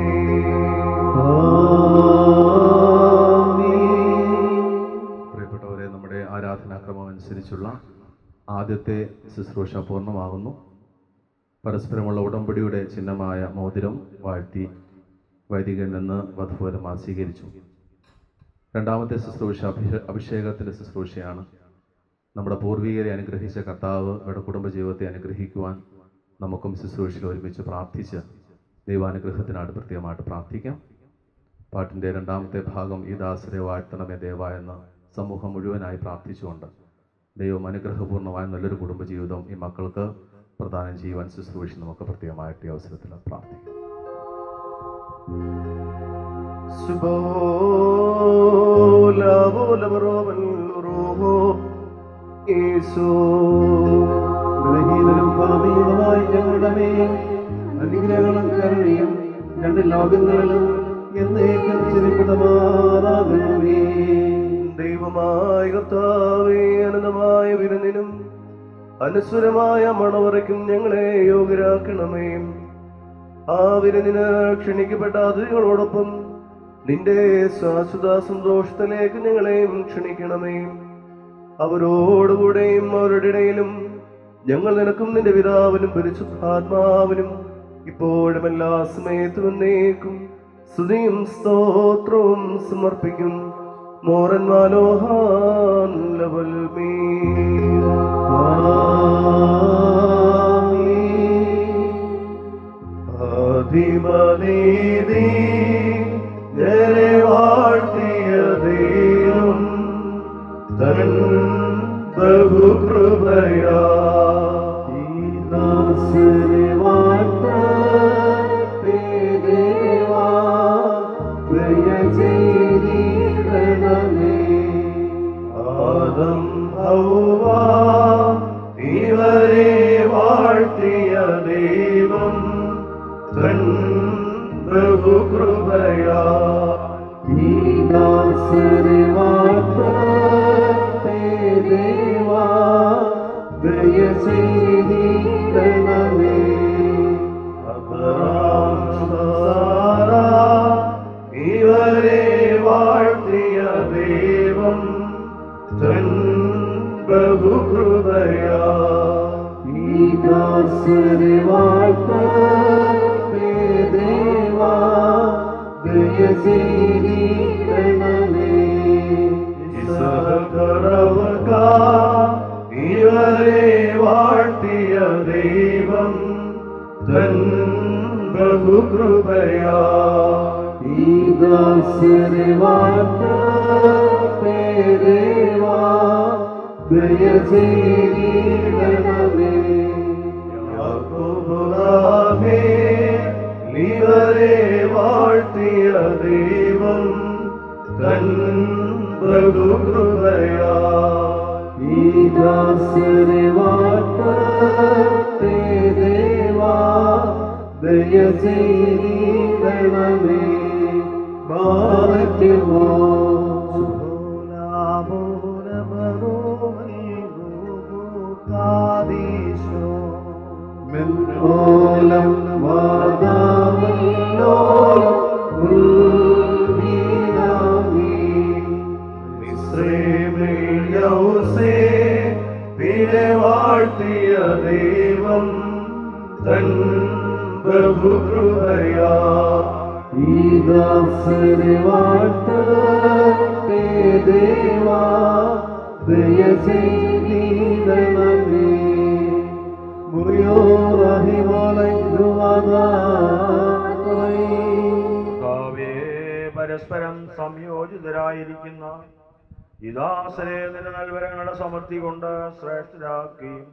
പ്രിയപ്പെട്ടവരെ, നമ്മുടെ ആരാധനാക്രമം അനുസരിച്ചുള്ള ആദ്യത്തെ ശുശ്രൂഷ പൂർണ്ണമാകുന്നു. പരസ്പരമുള്ള ഉടമ്പടിയുടെ ചിഹ്നമായ മോതിരം വാഴ്ത്തി വൈദികൻ നിന്ന് വധുവരന്മാർ സ്വീകരിച്ചു. രണ്ടാമത്തെ ശുശ്രൂഷ അഭിഷേകത്തിൻ്റെ ശുശ്രൂഷയാണ്. നമ്മുടെ പൂർവികരെ അനുഗ്രഹിച്ച കർത്താവ് അവരുടെ കുടുംബജീവിതത്തെ അനുഗ്രഹിക്കുവാൻ നമുക്കും ശുശ്രൂഷയിൽ ഒരുമിച്ച് പ്രാർത്ഥിച്ച് ദൈവാനുഗ്രഹത്തിനായിട്ട് പ്രത്യേകമായിട്ട് പ്രാർത്ഥിക്കാം. പാട്ടിൻ്റെ രണ്ടാമത്തെ ഭാഗം ഈ ദാസരെ വാഴ്ത്തണമേ ദേവ എന്ന് സമൂഹം മുഴുവനായി പ്രാർത്ഥിച്ചുകൊണ്ട് ദൈവം അനുഗ്രഹപൂർണ്ണമായ നല്ലൊരു കുടുംബജീവിതം ഈ മക്കൾക്ക് പ്രദാനം ചെയ്യുവാൻ ശുശ്രൂഷ നമുക്ക് പ്രത്യേകമായിട്ട് ഈ അവസരത്തിൽ പ്രാർത്ഥിക്കാം. ബലഹീനരും പാപീയമായ ഞങ്ങളുടെ മേൽ അനുഗ്രഹങ്ങളും കരുണയും രണ്ട് ലോകങ്ങളിലും എന്നേക്കും ചെറിയപ്പെടുമാറാകണമേ. ദൈവമായ കർത്താവേ, അനന്തമായ വിരുന്നിനും അനശ്വരമായ മണവറയ്ക്കും ഞങ്ങളെ യോഗ്യരാക്കണമേ. ആ വിരുന്നിന് ക്ഷണിക്കപ്പെട്ട അതിഥികളോടൊപ്പം നിന്റെ ശാശ്വത സന്തോഷത്തിലേക്ക് ഞങ്ങളെയും ക്ഷണിക്കണമേ. അവരോടുകൂടെയും അവരുടെ ഇടയിലും ഞങ്ങൾ നിനക്കും നിന്റെ പിതാവിനും പരിശുദ്ധാത്മാവിനും ഇപ്പോഴും എല്ലാ സമയത്തും എന്നേക്കും സ്തുതിയും സ്തോത്രവും സമർപ്പിക്കും. മോറൻ മാലോഹാൻ ലവൽ മീ ആദിമനീതി ജരെ വാഴ്ത്തിയ ദൈവം തൻ ബഹുകൃപയാ ഈ ദാസരെ വാഴ്ത്തട്ടെ ദേവാ, ദയ ചെയ്തിടണമേ. ആദം ഹൗവ ഇവരെ വാഴ്ത്തിയ ദൈവം തൻ ബഹുകൃപയാ ഈ ദാസരെ വാഴ്ത്തട്ടെ ദേവാ, ദയ ചെയ്തിടണമേ. അബ്രഹാം സാറ ഇവരെ വാഴ്ത്തിയ ദൈവം തൻ ബഹുകൃപയാ ഈ ദാസരെ വാഴ്ത്തട്ടെ ദേവാ, ദയ ചെയ്തിടണമേ. ഇസഹകറവക ഇവരെ വാഴ്ത്തിയ ദൈവം തൻ ബഹുകൃപയാ ഈ ദാസരെ വാഴ്ത്തട്ടെ ദേവാ, ദയ ചെയ്തിടണമേ. യാക്കോബാമേ ഇവരെ വാഴ്ത്തിയ ദൈവം തൻ ബഹുകൃപയാ ഈ ദാസരെ വാഴ്ത്തട്ടെ ദേവാ, ദയ ചെയ്തിടണമേ ബാധിക്കുമോ മെന്നോലം വാദാമല്ലോലം ഉൾവീനാമി മിസ്രൈമിൽയൗസേ പിഴവാഴ്ത്തിയ ദൈവം തൻ ബഹുകൃപയാ ഈ ദാസരെ വാഴ്ത്തട്ടെ ദേവാ ദയ ചെയ്തിടണമേ കർത്താവേ, പരസ്പരം സംയോജിതരായിരിക്കുന്ന ഈ ദാസരെ നിന്റെ നൽവരങ്ങളുടെ സമൃദ്ധി കൊണ്ട് ശ്രേഷ്ഠരാക്കുകയും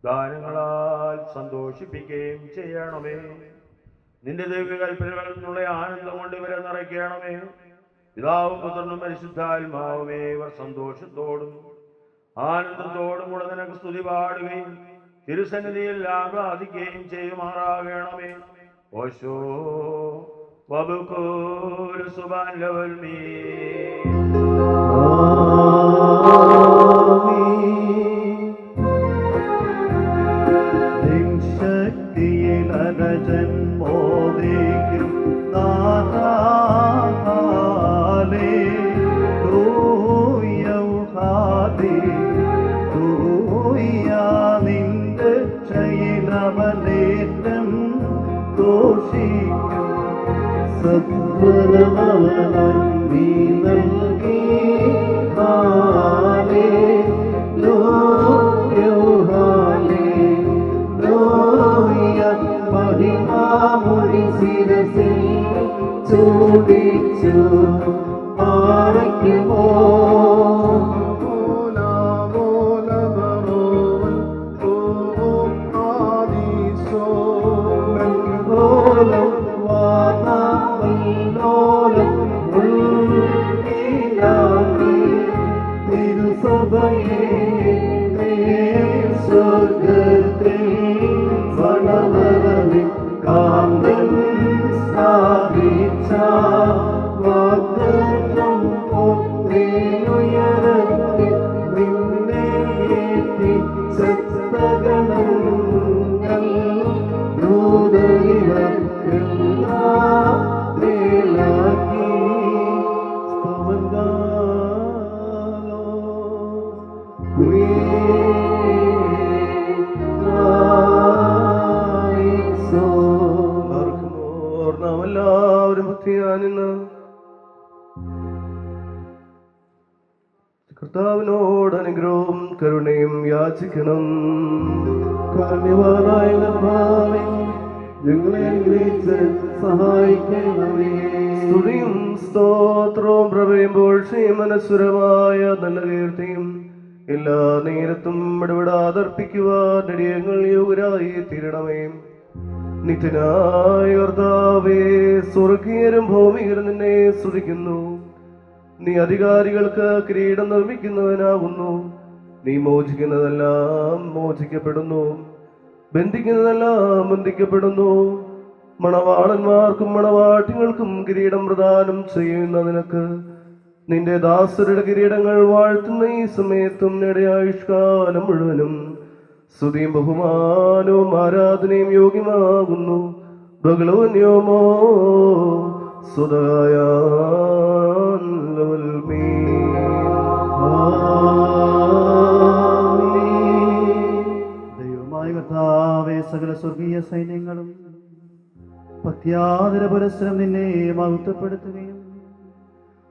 ദാനങ്ങളാൽ സന്തോഷിപ്പിക്കുകയും ചെയ്യണമേ. നിന്റെ ദിവ്യകൽപ്പനകളിൽ നിന്നുള്ള ആനന്ദം കൊണ്ട് ഇവരെ നിറയ്ക്കണമേ. പിതാവും പുത്രനും പരിശുദ്ധാത്മാവുമേ, ഇവർ സന്തോഷത്തോടും ആനന്ദത്തോടും കൂടെ നിനക്ക് സ്തുതി പാടുകയും തിരുസന്നിധിയിൽ ആരാധിക്കുകയും ചെയ്യുമാറാകണമേ. ഓശോ വബുക്കൂർ സുബാൻ ലവൽ മീ ശക്തിയിൽ അരജൻ മോദിക്കും നാഥാലേ നിന്റെ ശൈലമലേറ്റം ദോഷിക്കും സത്വരമവനം നീ നൽകി ഹാലേ ലോഹാലേ ലോയ മഹിമാമൊഴി ശിരസിൽ ചൂടിച്ചു ആരയ്ക്കുമോ സ്വർഗത്തിൽ വനവരവിൽ കാന്തൻ സ്ഥാപിച്ച വാഗ്ദത്തം ഉയരത്തിൽ നിന്നേറ്റി സപ്തഗണങ്ങൾ ദൂതരിവർക്കെല്ലാം മേലാക്കി സ്തവങ്കാലോ നാം എല്ലാവരും ഭക്തിയാനിന്ന് കർത്താവിനോട് അനുഗ്രഹവും കരുണയും യാചിക്കണം. കാരണവാനായ കർത്താവേ, ഞങ്ങളെ അനുഗ്രഹിച്ച് സഹായിക്കണമേ. സ്തുതിയും സ്തോത്രവും പ്രഭയുമ്പോൾ ശ്രീമനസുരമായ നല്ല കീർത്തിയും എല്ലാ നേരത്തും ഇടപെടാതർപ്പിക്കുവാൻ അടിയങ്ങൾ യോഗ്യരായി തീരണമേ. നിത്യനായ കർത്താവേ, സ്വർഗീയരും ഭൗമികരും നിന്നെ സ്തുതിക്കുന്നു. നീ അധികാരികൾക്ക് കിരീടം നിർമ്മിക്കുന്നവനാകുന്നു. നീ മോചിക്കുന്നതെല്ലാം മോചിക്കപ്പെടുന്നു, ബന്ധിക്കുന്നതെല്ലാം ബന്ധിക്കപ്പെടുന്നു. മണവാളന്മാർക്കും മണവാട്ടികൾക്കും കിരീടം പ്രദാനം ചെയ്യുന്ന നിനക്ക് നിന്റെ ദാസരുടെ കിരീടങ്ങൾ വാഴ്ത്തുന്ന ഈ സമയത്തും ആയുഷ്കാലം മുഴുവനും സ്തുതിയും ബഹുമാനവും ആരാധനയും യോഗ്യമാകുന്നു. ബഹളോന്യോമോ സുതയായ ദൈവമായ കർത്താവേ, സകല സ്വർഗീയ സൈന്യങ്ങളും ഭക്ത്യാദര പുരസ്സരം നിന്നെ മഹത്വപ്പെടുത്തുകയും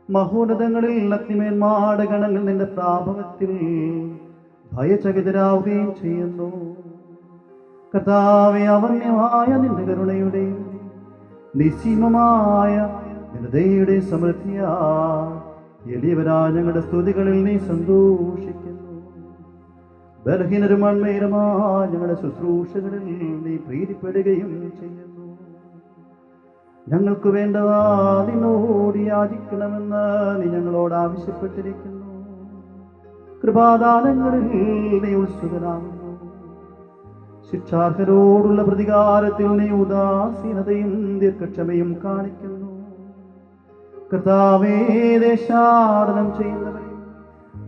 മഹോന്നതങ്ങളിൽ അഗ്നിമേന്മാട ഗണങ്ങൾ നിന്റെ പ്രാഭവത്തിൽ ഭയചകിതരാവുകയും ചെയ്യുന്നു. കർത്താവേ, അവർണ്യമായ നിന്റെ കരുണയുടെയും നിസ്സീമമായ നിന്റെ ദയയുടെ സമൃദ്ധിയാ എളിയവരായ ഞങ്ങളുടെ സ്തുതികളിൽ നീ സന്തോഷിക്കുന്നു. ബലഹീനരും മൺമേരമായ ഞങ്ങളുടെ ശുശ്രൂഷകളിൽ നീ പ്രീതിപ്പെടുകയും ചെയ്യുന്നു. ഞങ്ങൾക്ക് വേണ്ടവാ നിന്നോട് യാചിക്കണമെന്ന് നീ ഞങ്ങളോട് ആവശ്യപ്പെട്ടിരിക്കുന്നു. കൃപാദാനങ്ങളിൽ നീ ഉത്സുകനാകുന്നു. ശിക്ഷാർഹരോടുള്ള പ്രതികാരത്തിൽ നീ ഉദാസീനതയും ദീർഘക്ഷമയും കാണിക്കുന്നു. കർത്താവേ, ദേശാടനം ചെയ്യുന്നവരെ,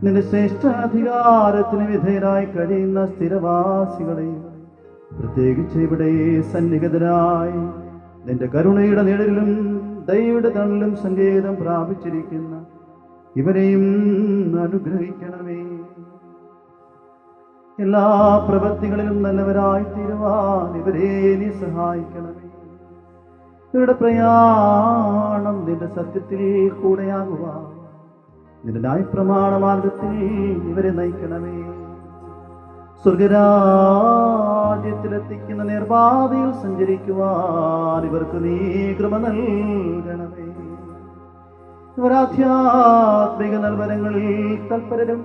നിന്റെ ശ്രേഷ്ഠാധികാരത്തിന് വിധേയരായി കഴിയുന്ന സ്ഥിരവാസികളെയും, പ്രത്യേകിച്ച് ഇവിടെ സന്നിഹിതരായി നിന്റെ കരുണയുടെ നിഴലിലും ദയയുടെ തണലിലും സങ്കേതം പ്രാപിച്ചിരിക്കുന്ന ഇവരെയും അനുഗ്രഹിക്കണമേ. എല്ലാ പ്രവൃത്തികളിലും നല്ലവരായി തീരുവാൻ ഇവരെ നീ സഹായിക്കണമേ. ഇവരുടെ പ്രയാണം നിന്റെ സത്യത്തിൽ കൂടെയാകുവാൻ നിന്റെ ന്യായപ്രമാണ മാർഗത്തിൽ ഇവരെ നയിക്കണമേ. സ്വർഗരാജ്യത്തിലെത്തിക്കുന്ന നിർബാധയിൽ സഞ്ചരിക്കുവാൻ ഇവർക്ക് നീ കൃപ നൽകണമേ. ഇവർ ആധ്യാത്മിക നൽവരങ്ങളിൽ തൽപരരും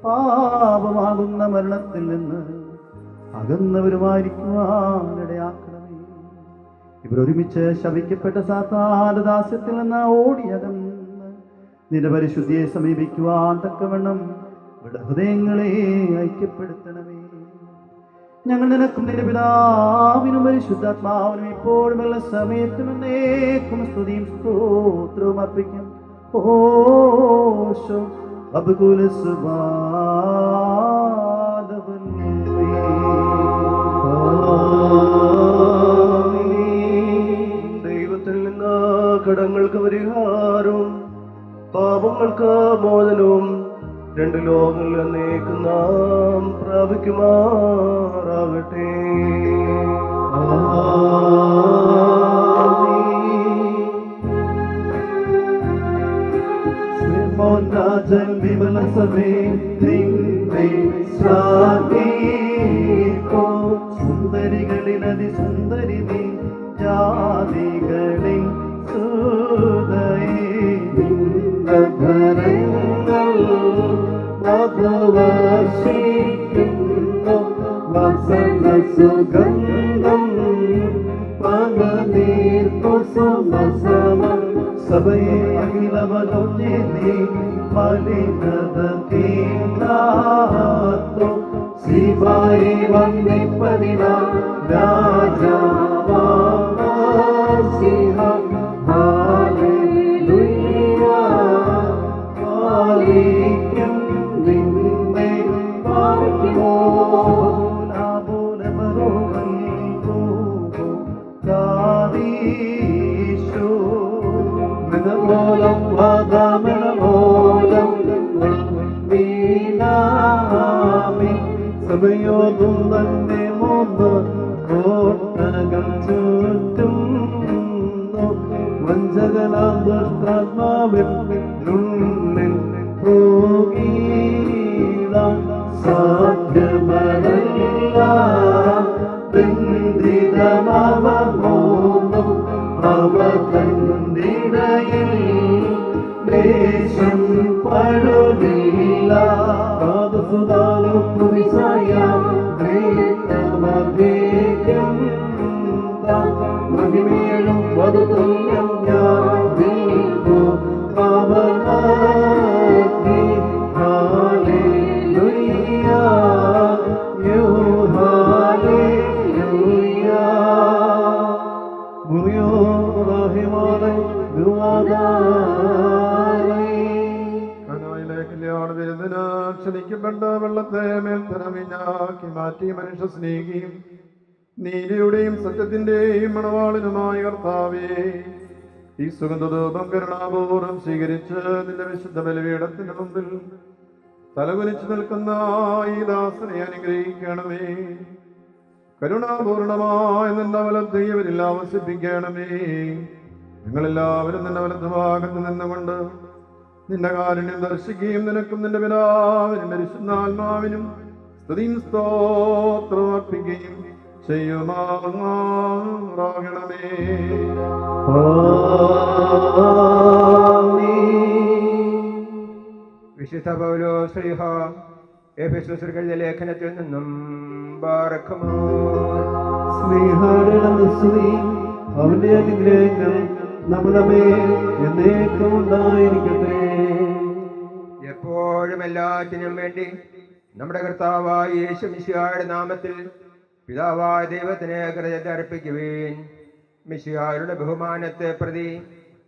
പാപമാകുന്ന മരണത്തിൽ നിന്ന് അകന്നവരുമായിരിക്കുവാൻ ഇടയാക്കണമേ. ഇവരൊരുമിച്ച് ശപിക്കപ്പെട്ട സാത്താന്റെ ദാസ്യത്തിൽ നിന്ന് ഓടിയകന്ന് നിന്റെ പരിശുദ്ധിയെ സമീപിക്കുവാൻ തക്കവണ്ണം ഇവിടെ ഹൃദയങ്ങളെ ഐക്യപ്പെടുത്തണമേ. ഞങ്ങൾ നിനക്കും നിന്റെ പിതാവിനും പരിശുദ്ധാത്മാവിനും ഇപ്പോഴും എല്ലാ സമയത്തും എന്നേക്കും സ്തുതിയും സ്തോത്രവും അർപ്പിക്കും. ഓശോ അബ്കുൽ ദൈവത്തിൽ നിന്ന് കടങ്ങൾക്ക് പരിഹാരവും പാപങ്ങൾക്ക് മോചനവും രണ്ട് ലോകങ്ങളിൽ എന്നേക്കും നാം പ്രാപിക്കുമാറാകട്ടെ. സുന്ദരികളിൽ അതിസുന്ദരി നീ, ജാതികളിൽ സുഗന്ധം പകനീർക്കു സമസമം സഭയെ അഖിലവലോചി നീ മലിനത തീർന്നാത്തു ശിവായി വന്നിപ്പതിന രാജാവാസിഹ ഹല്ലേലൂയ പാലിക്കും നിന്നെ പാലിക്കുമോ മൂലം വാദമൂലം വീണാമി സഭയോതും തന്നെ മൂന്ന് കോട്ടകൾ ചുറ്റും വഞ്ചകനാം ദുഷ്ടാത്മാവിൽ നുള്ളിൽ പോകീല സാധ്യമല്ല ബന്ധിതമാവോന്നും അവ തന്നിടയിൽ ദേശം പഴുതില്ല പാദസുതാലും പുരിസായാം മഹിമേഴും വധുതുല്യം ഞാൻ ദീപോ പാവനാക്കി ഹാലേലൂയ യോ ഹാലേലൂയ മുറിയോ റഹിമാനെ കനായിലേക്കില്ലാണ് വിരുന്നിന് ക്ഷണിക്കപ്പെട്ട വെള്ളത്തെ മേൽത്തരമിഞ്ഞാക്കി മാറ്റി മനുഷ്യ സ്നേഹിയും നീതിയുടെയും സത്യത്തിന്റെയും മണവാളിനുമായ കർത്താവേ, ഈ സുഗന്ധധൂപം കരുണാപൂർവം സ്വീകരിച്ച് നിന്റെ വിശുദ്ധ ബലിപീഠത്തിന്റെ മുമ്പിൽ തലകുനിച്ചു നിൽക്കുന്ന ഈ ദാസനെ അനുഗ്രഹിക്കണമേ. കരുണാപൂർണമായ നിന്റെ വലത്ത് ഇവരിൽ ആവസിപ്പിക്കണമേ. നിങ്ങളെല്ലാവരും നിന്റെ വലത്തുഭാഗത്ത് നിന്നുകൊണ്ട് നിന്റെ കാരുണ്യം ദർശിക്കുകയും നിനക്കും നിന്റെ പിതാവിനും പരിശുദ്ധാത്മാവിനും സ്തുതിയും സ്തോത്രവും അർപ്പിക്കുകയും ചെയ്യുമാറാകണമേ. വിശുദ്ധ പൗലോസ് ശ്ലീഹ എഫെസോസ്യർക്കെഴുതിയ ലേഖനത്തിൽ നിന്നും ബാറക്കുമോ അവന്റെ അനുഗ്രഹങ്ങൾ നമ്മുടെ മേൽ എന്നേക്കും ഉണ്ടായിരിക്കട്ടെ. എപ്പോഴും എല്ലാറ്റിനും വേണ്ടി നമ്മുടെ കർത്താവായ യേശു മിശിഹായുടെ നാമത്തിൽ പിതാവായ ദൈവത്തിന് കൃതജ്ഞത അർപ്പിക്കുവിൻ. മിശിഹായുടെ ബഹുമാനത്തെ പ്രതി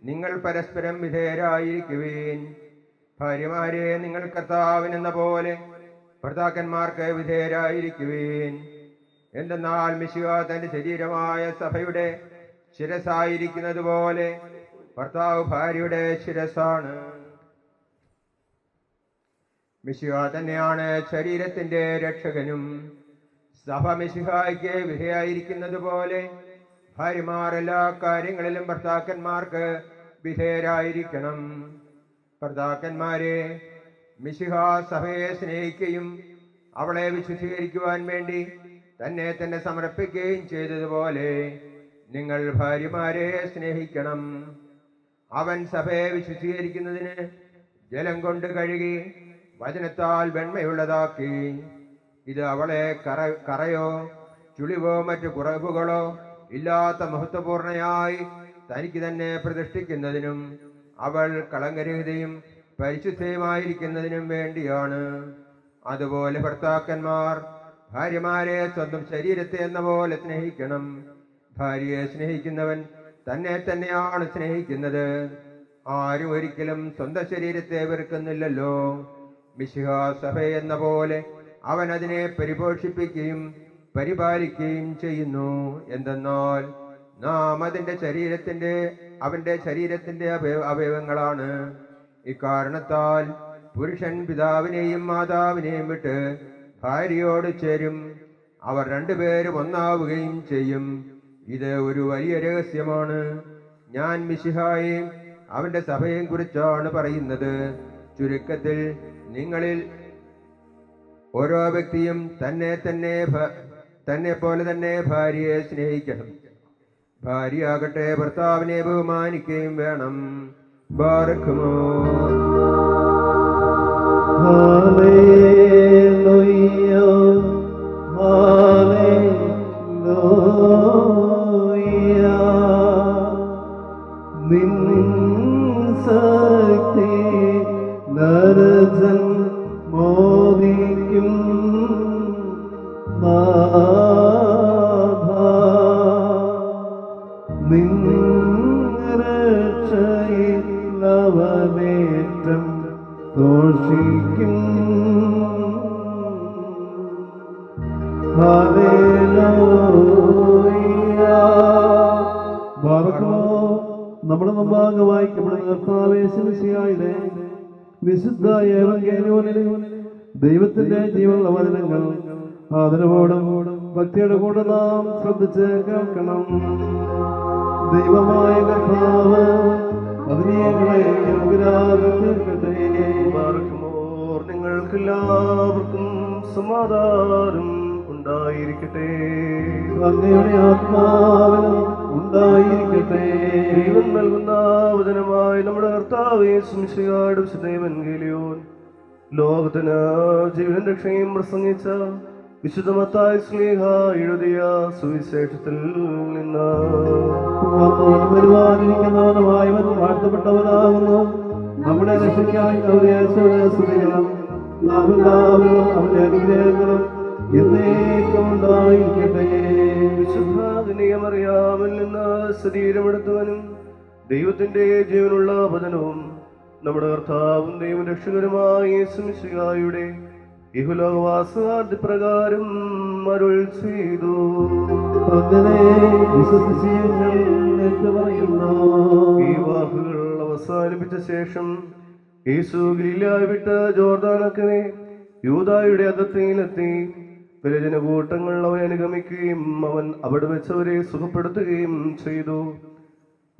നിങ്ങൾ പരസ്പരം വിധേയരായിരിക്കുവിൻ. ഭാര്യമാരെ നിങ്ങൾ കർത്താവിനെന്ന പോലെ ഭർത്താക്കന്മാർക്ക് വിധേയരായിരിക്കുവിൻ. എന്തെന്നാൽ മിശിഹാ തന്റെ ശരീരമായ സഭയുടെ ശിരസായിരിക്കുന്നത് പോലെ ഭർത്താവ് ഭാര്യയുടെ ശിരസാണ്. മിശിഹാ തന്നെയാണ് ശരീരത്തിന്റെ രക്ഷകനും. സഭ മിശിഹായ്ക്ക് വിധേയായിരിക്കുന്നത് പോലെ ഭാര്യമാർ എല്ലാ കാര്യങ്ങളിലും ഭർത്താക്കന്മാർക്ക് വിധേയരായിരിക്കണം. ഭർത്താക്കന്മാരെ, മിശിഹാ സഭയെ സ്നേഹിക്കുകയും അവളെ വിശുദ്ധീകരിക്കുവാൻ വേണ്ടി തന്നെ തന്നെ സമർപ്പിക്കുകയും ചെയ്തതുപോലെ നിങ്ങൾ ഭാര്യമാരെ സ്നേഹിക്കണം. അവൻ സഭയെ വിശുദ്ധീകരിക്കുന്നതിന് ജലം കൊണ്ട് കഴുകി വചനത്താൽ വെണ്മയുള്ളതാക്കി. ഇത് അവളെ കറയോ ചുളിവോ മറ്റു കുറവുകളോ ഇല്ലാത്ത മഹത്വപൂർണയായി തനിക്ക് തന്നെ പ്രതിഷ്ഠിക്കുന്നതിനും അവൾ കളങ്കരഹിതയും പരിശുദ്ധയുമായിരിക്കുന്നതിനും വേണ്ടിയാണ്. അതുപോലെ ഭർത്താക്കന്മാർ ഭാര്യമാരെ സ്വന്തം ശരീരത്തെ എന്ന പോലെ സ്നേഹിക്കണം. ഭാര്യയെ സ്നേഹിക്കുന്നവൻ തന്നെ തന്നെയാണ് സ്നേഹിക്കുന്നത്. ആരും ഒരിക്കലും സ്വന്തം ശരീരത്തെ വെറുക്കുന്നില്ലല്ലോ. മിശിഹാ സഭ എന്ന പോലെ അവൻ അതിനെ പരിപോഷിപ്പിക്കുകയും പരിപാലിക്കുകയും ചെയ്യുന്നു. എന്തെന്നാൽ നാം അവന്റെ ശരീരത്തിന്റെ അവയവങ്ങളാണ്. ഇക്കാരണത്താൽ പുരുഷൻ പിതാവിനെയും മാതാവിനെയും വിട്ട് ഭാര്യയോട് ചേരും, അവർ രണ്ടുപേരും ഒന്നാവുകയും ചെയ്യും. ഇത് ഒരു വലിയ രഹസ്യമാണ്. ഞാൻ മിശിഹായെയും അവന്റെ സഭയെയും കുറിച്ചാണ് പറയുന്നത്. ചുരുക്കത്തിൽ നിങ്ങളിൽ ഓരോ വ്യക്തിയും തന്നെ പോലെ തന്നെ ഭാര്യയെ സ്നേഹിക്കണം. ഭാര്യയാകട്ടെ ഭർത്താവിനെ ബഹുമാനിക്കുകയും വേണം. ബാറക്കുമോ. Hallelujah hallelujah. നിൻ ശക്തി നരജൻ മോദിക്കും നിൻ രക്ഷയിൽ അവനേറ്റം ഘോഷിക്കും. ഹല്ലേലൂയ. ബാറക്കോ. നമ്മുടെ മുമ്പാകെ വായിക്കപ്പെടുന്ന കർത്താവേ മിശിഹായുടെ വിശുദ്ധ ഏവങ്കേലിയോനിൽ ദൈവത്തിന്റെ ജീവനുള്ള വചനങ്ങൾ ആദരവോടും ഭക്തിയുടെ കൂടെ നാം ശ്രദ്ധിച്ച് കേൾക്കണം. ദൈവമായ കർത്താവ് നിങ്ങൾക്കെല്ലാവർക്കും സമാധാനം ഉണ്ടായിരിക്കട്ടെ. അങ്ങയുടെ ആത്മാവിനും ഉണ്ടായിരിക്കട്ടെ. ദൈവം നൽകുന്ന വചനമായി നമ്മുടെ കർത്താവേ മിശിഹായുടെ വിശുദ്ധ ഏവങ്കേലിയോൻ ലോകത്തിന് ജീവനും രക്ഷയും പ്രസംഗിച്ച വിശുദ്ധ മത്തായി ശ്ലീഹ എഴുതിയ സുവിശേഷത്തിൽ നിന്ന് വരുവാനിരിക്കുന്നവനുമായവൻ വാഴ്ത്തപ്പെട്ടവനാകുന്നു. നമ്മുടെ രക്ഷയ്ക്കായി സ്തുതിക്കണം. നാം എല്ലാവരും അവന്റെ അനുഗ്രഹങ്ങളും എന്നേക്കും ഉണ്ടായിരിക്കട്ടെ. വിശുദ്ധ നിയമറിയാമിൽ നിന്ന് ശരീരമെടുത്തവനും ദൈവത്തിന്റെ ജീവനുള്ള വചനവും നമ്മുടെ കർത്താവും ദൈവം രക്ഷകരുമായ യേശു മിശിഹായുടെ ഇഹുലോകവാസാദി പ്രകാരം അരുൾ ചെയ്തു. അങ്ങനെ പറയുന്നു. ഈ വാക്കുകൾ അവസാനിപ്പിച്ച ശേഷം യേശു ഗലീലായ വിട്ട് ജോർദാനക്കരെ യൂദായുടെ അതിർത്തിയിലെത്തി. ജനകൂട്ടങ്ങൾ അവനെ അനുഗമിക്കുകയും അവൻ അവിടെ വെച്ചവരെ സുഖപ്പെടുത്തുകയും ചെയ്തു.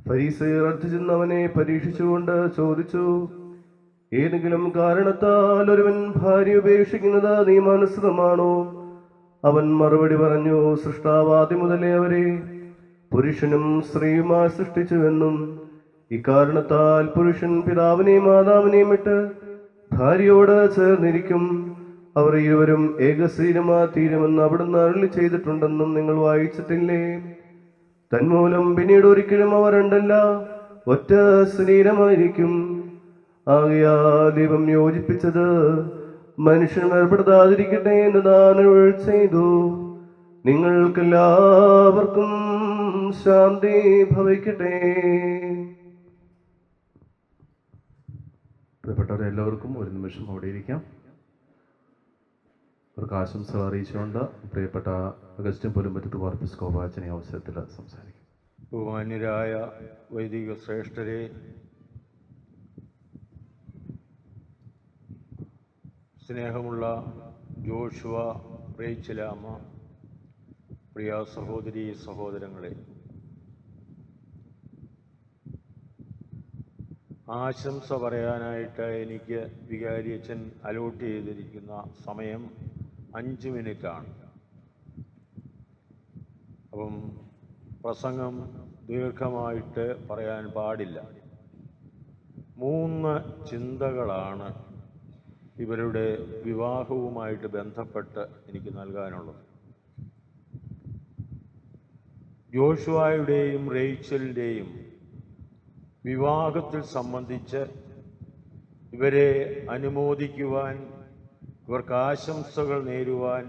ഫരീസയർ അടുത്തുചെന്ന് അവനെ പരീക്ഷിച്ചുകൊണ്ട് ചോദിച്ചു, ഏതെങ്കിലും കാരണത്താൽ ഒരുവൻ ഭാര്യ ഉപേക്ഷിക്കുന്നത് നിയമാനുസൃതമാണോ? അവൻ മറുപടി പറഞ്ഞു, സൃഷ്ടാവാദി മുതലേ അവരെ പുരുഷനും സ്ത്രീയുമായി സൃഷ്ടിച്ചുവെന്നും ഇക്കാരണത്താൽ പുരുഷൻ പിതാവിനെയും മാതാവിനെയും വിട്ട് ഭാര്യയോട് ചേർന്നിരിക്കും, അവർ ഇരുവരും ഏകശരീരമായി തീരുമെന്ന് അവിടുന്ന് അരുളി ചെയ്തിട്ടുണ്ടെന്നും നിങ്ങൾ വായിച്ചിട്ടില്ലേ? തന്മൂലം പിന്നീട് ഒരിക്കലും അവർ രണ്ടല്ല ഒറ്റ ശരീരമായിരിക്കും. ആകയാ ദൈവം യോജിപ്പിച്ചത് മനുഷ്യൻ ഏർപ്പെടുത്താതിരിക്കട്ടെ എന്ന് താൻ അരുൾ ചെയ്തു. നിങ്ങൾക്കെല്ലാവർക്കും ശാന്തി ഭവിക്കട്ടെ. പ്രിയപ്പെട്ടവരെ, എല്ലാവർക്കും ഒരു നിമിഷം അവിടെ ഇരിക്കാം. അവർക്ക് ആശംസകൾ അറിയിച്ചുകൊണ്ട് പ്രിയപ്പെട്ട അഗസ്റ്റിൻ പുലുമ്പറ്റത്ത് പാർപ്പിസ്കോപ്പാച്ചനെ അവസരത്തിൽ സംസാരിക്കും. ബഹുമാന്യരായ വൈദിക ശ്രേഷ്ഠരെ, സ്നേഹമുള്ള ജോഷുവ, റേച്ചലാമ്മ, പ്രിയ സഹോദരീ സഹോദരങ്ങളെ, ആശംസ പറയാനായിട്ട് എനിക്ക് വികാരിയച്ഛൻ അലോട്ട് ചെയ്തിരിക്കുന്ന സമയം 5 മിനിറ്റാണ്. അപ്പം പ്രസംഗം ദീർഘമായിട്ട് പറയാൻ പാടില്ല. 3 ചിന്തകളാണ് ഇവരുടെ വിവാഹവുമായിട്ട് ബന്ധപ്പെട്ട് എനിക്ക് നൽകാനുള്ളത്. ജോഷുവായുടെയും റേച്ചലിൻ്റെയും വിവാഹത്തിൽ സംബന്ധിച്ച് ഇവരെ അനുമോദിക്കുവാൻ, ഇവർക്ക് ആശംസകൾ നേരുവാൻ,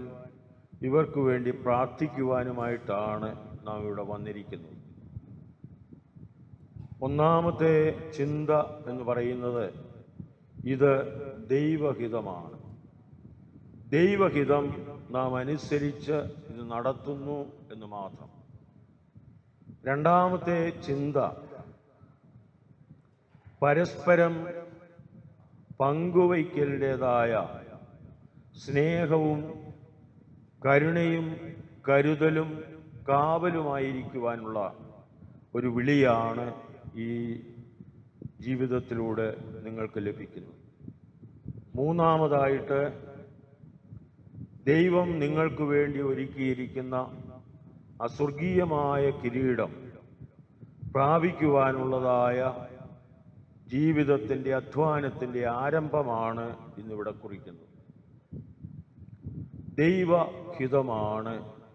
ഇവർക്ക് വേണ്ടി പ്രാർത്ഥിക്കുവാനുമായിട്ടാണ് നാം ഇവിടെ വന്നിരിക്കുന്നത്. ഒന്നാമത്തെ ചിന്ത എന്ന് പറയുന്നത് ഇത് ദൈവഹിതമാണ്. ദൈവഹിതം നാം അനുസരിച്ച് ഇത് നടത്തുന്നു എന്ന് മാത്രം. രണ്ടാമത്തെ ചിന്ത പരസ്പരം പങ്കുവയ്ക്കലിൻ്റെതായ സ്നേഹവും കരുണയും കരുതലും കാവലുമായിരിക്കുവാനുള്ള ഒരു വിളിയാണ് ഈ ജീവിതത്തിലൂടെ നിങ്ങൾക്ക് ലഭിക്കുന്നത്. മൂന്നാമതായിട്ട് ദൈവം നിങ്ങൾക്ക് വേണ്ടി ഒരുക്കിയിരിക്കുന്ന അസ്വർഗീയമായ കിരീടം പ്രാപിക്കുവാനുള്ളതായ ജീവിതത്തിൻ്റെ അധ്വാനത്തിൻ്റെ ആരംഭമാണ് ഇന്നിവിടെ കുറിക്കുന്നത്. ദൈവഹിതമാണ്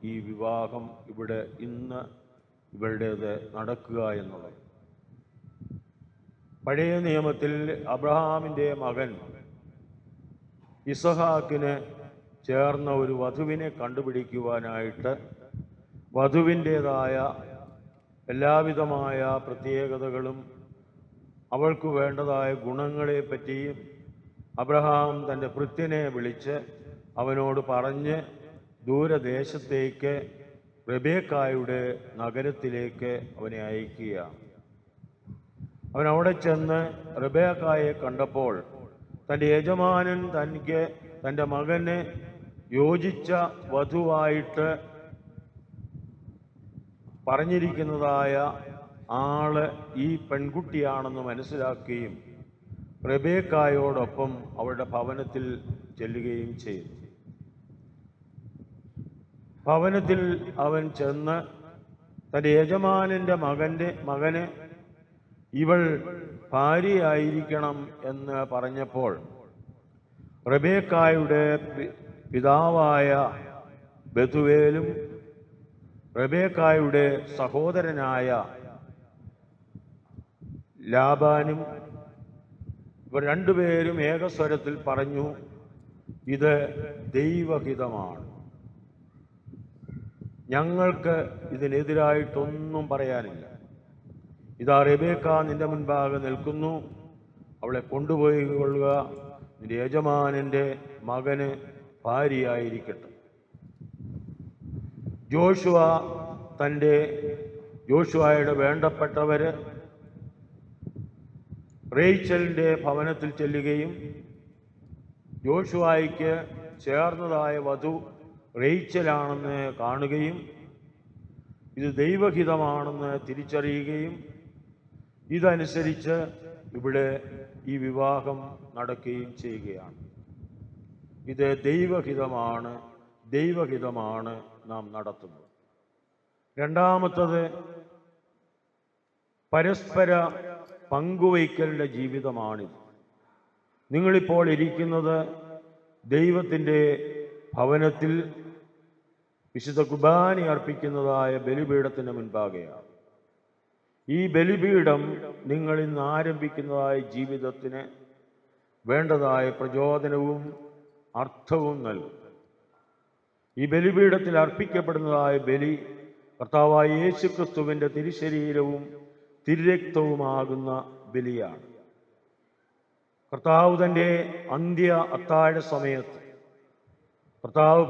ഈ വിവാഹം ഇവിടെ ഇന്ന് ഇവരുടേത് നടക്കുക എന്നുള്ളത്. പഴയ നിയമത്തിൽ അബ്രഹാമിൻ്റെ മകൻ ഇസഹാക്കിന് ചേർന്ന ഒരു വധുവിനെ കണ്ടുപിടിക്കുവാനായിട്ട് വധുവിൻ്റേതായ എല്ലാവിധമായ പ്രത്യേകതകളും അവൾക്ക് വേണ്ടതായ ഗുണങ്ങളെ പറ്റിയും അബ്രഹാം തൻ്റെ ഭൃത്യനെ വിളിച്ച് അവനോട് പറഞ്ഞ് ദൂരദേശത്തേക്ക് റെബേക്കായുടെ നഗരത്തിലേക്ക് അവനെ അയക്കുകയാണ്. അവൻ അവിടെ ചെന്ന് റെബേക്കായെ കണ്ടപ്പോൾ തൻ്റെ യജമാനൻ തനിക്ക് തൻ്റെ മകന് യോജിച്ച വധുവായിട്ട് പറഞ്ഞിരിക്കുന്നതായ ആള് ഈ പെൺകുട്ടിയാണെന്ന് മനസ്സിലാക്കുകയും റെബേക്കായോടൊപ്പം അവളുടെ ഭവനത്തിൽ ചെല്ലുകയും ചെയ്തു. ഭവനത്തിൽ അവൻ ചെന്ന് തൻ്റെ യജമാനൻ്റെ മകന് ഇവൾ ഭാര്യയായിരിക്കണം എന്ന് പറഞ്ഞപ്പോൾ റെബേക്കായുടെ പിതാവായ ബെതുവേലും റെബേക്കായുടെ സഹോദരനായ ലാബാനും ഇവർ രണ്ടുപേരും ഏകസ്വരത്തിൽ പറഞ്ഞു, ഇത് ദൈവഹിതമാണ്, ഞങ്ങൾക്ക് ഇതിനെതിരായിട്ടൊന്നും പറയാനില്ല. ഇതാ റെബേക്ക നിന്റെ മുൻപാകെ നിൽക്കുന്നു, അവളെ കൊണ്ടുപോയി കൊള്ളുക, നിന്റെ യജമാനൻ്റെ മകന് ഭാര്യയായിരിക്കട്ടെ. ജോഷുവയുടെ വേണ്ടപ്പെട്ടവര് റേച്ചലിൻ്റെ ഭവനത്തിൽ ചെല്ലുകയും ജോഷുവായ്ക്ക് ചേർന്നതായ വധു റേച്ചലാണെന്ന് കാണുകയും ഇത് ദൈവഹിതമാണെന്ന് തിരിച്ചറിയുകയും ഇതനുസരിച്ച് ഇവിടെ ഈ വിവാഹം നടക്കുകയും ചെയ്യുകയാണ്. ഇത് ദൈവഹിതമാണ് നാം നടത്തുന്നത്. രണ്ടാമത്തത് പരസ്പര പങ്കുവയ്ക്കലിൻ്റെ ജീവിതമാണിത്. നിങ്ങളിപ്പോൾ ഇരിക്കുന്നത് ദൈവത്തിൻ്റെ ഭവനത്തിൽ വിശുദ്ധ കുർബാന അർപ്പിക്കുന്നതായ ബലിപീഠത്തിന് മുൻപാകെയാണ്. ഈ ബലിപീഠം നിങ്ങൾ ഇന്ന് ആരംഭിക്കുന്നതായ ജീവിതത്തിന് വേണ്ടതായ പ്രചോദനവും അർത്ഥവും നൽകും. ഈ ബലിപീഠത്തിൽ അർപ്പിക്കപ്പെടുന്നതായ ബലി കർത്താവായ യേശുക്രിസ്തുവിൻ്റെ തിരുശരീരവും തിരുരക്തവുമാകുന്ന ബലിയാണ്. കർത്താവ് തൻ്റെ അന്ത്യ അത്താഴ സമയത്ത് കർത്താവ്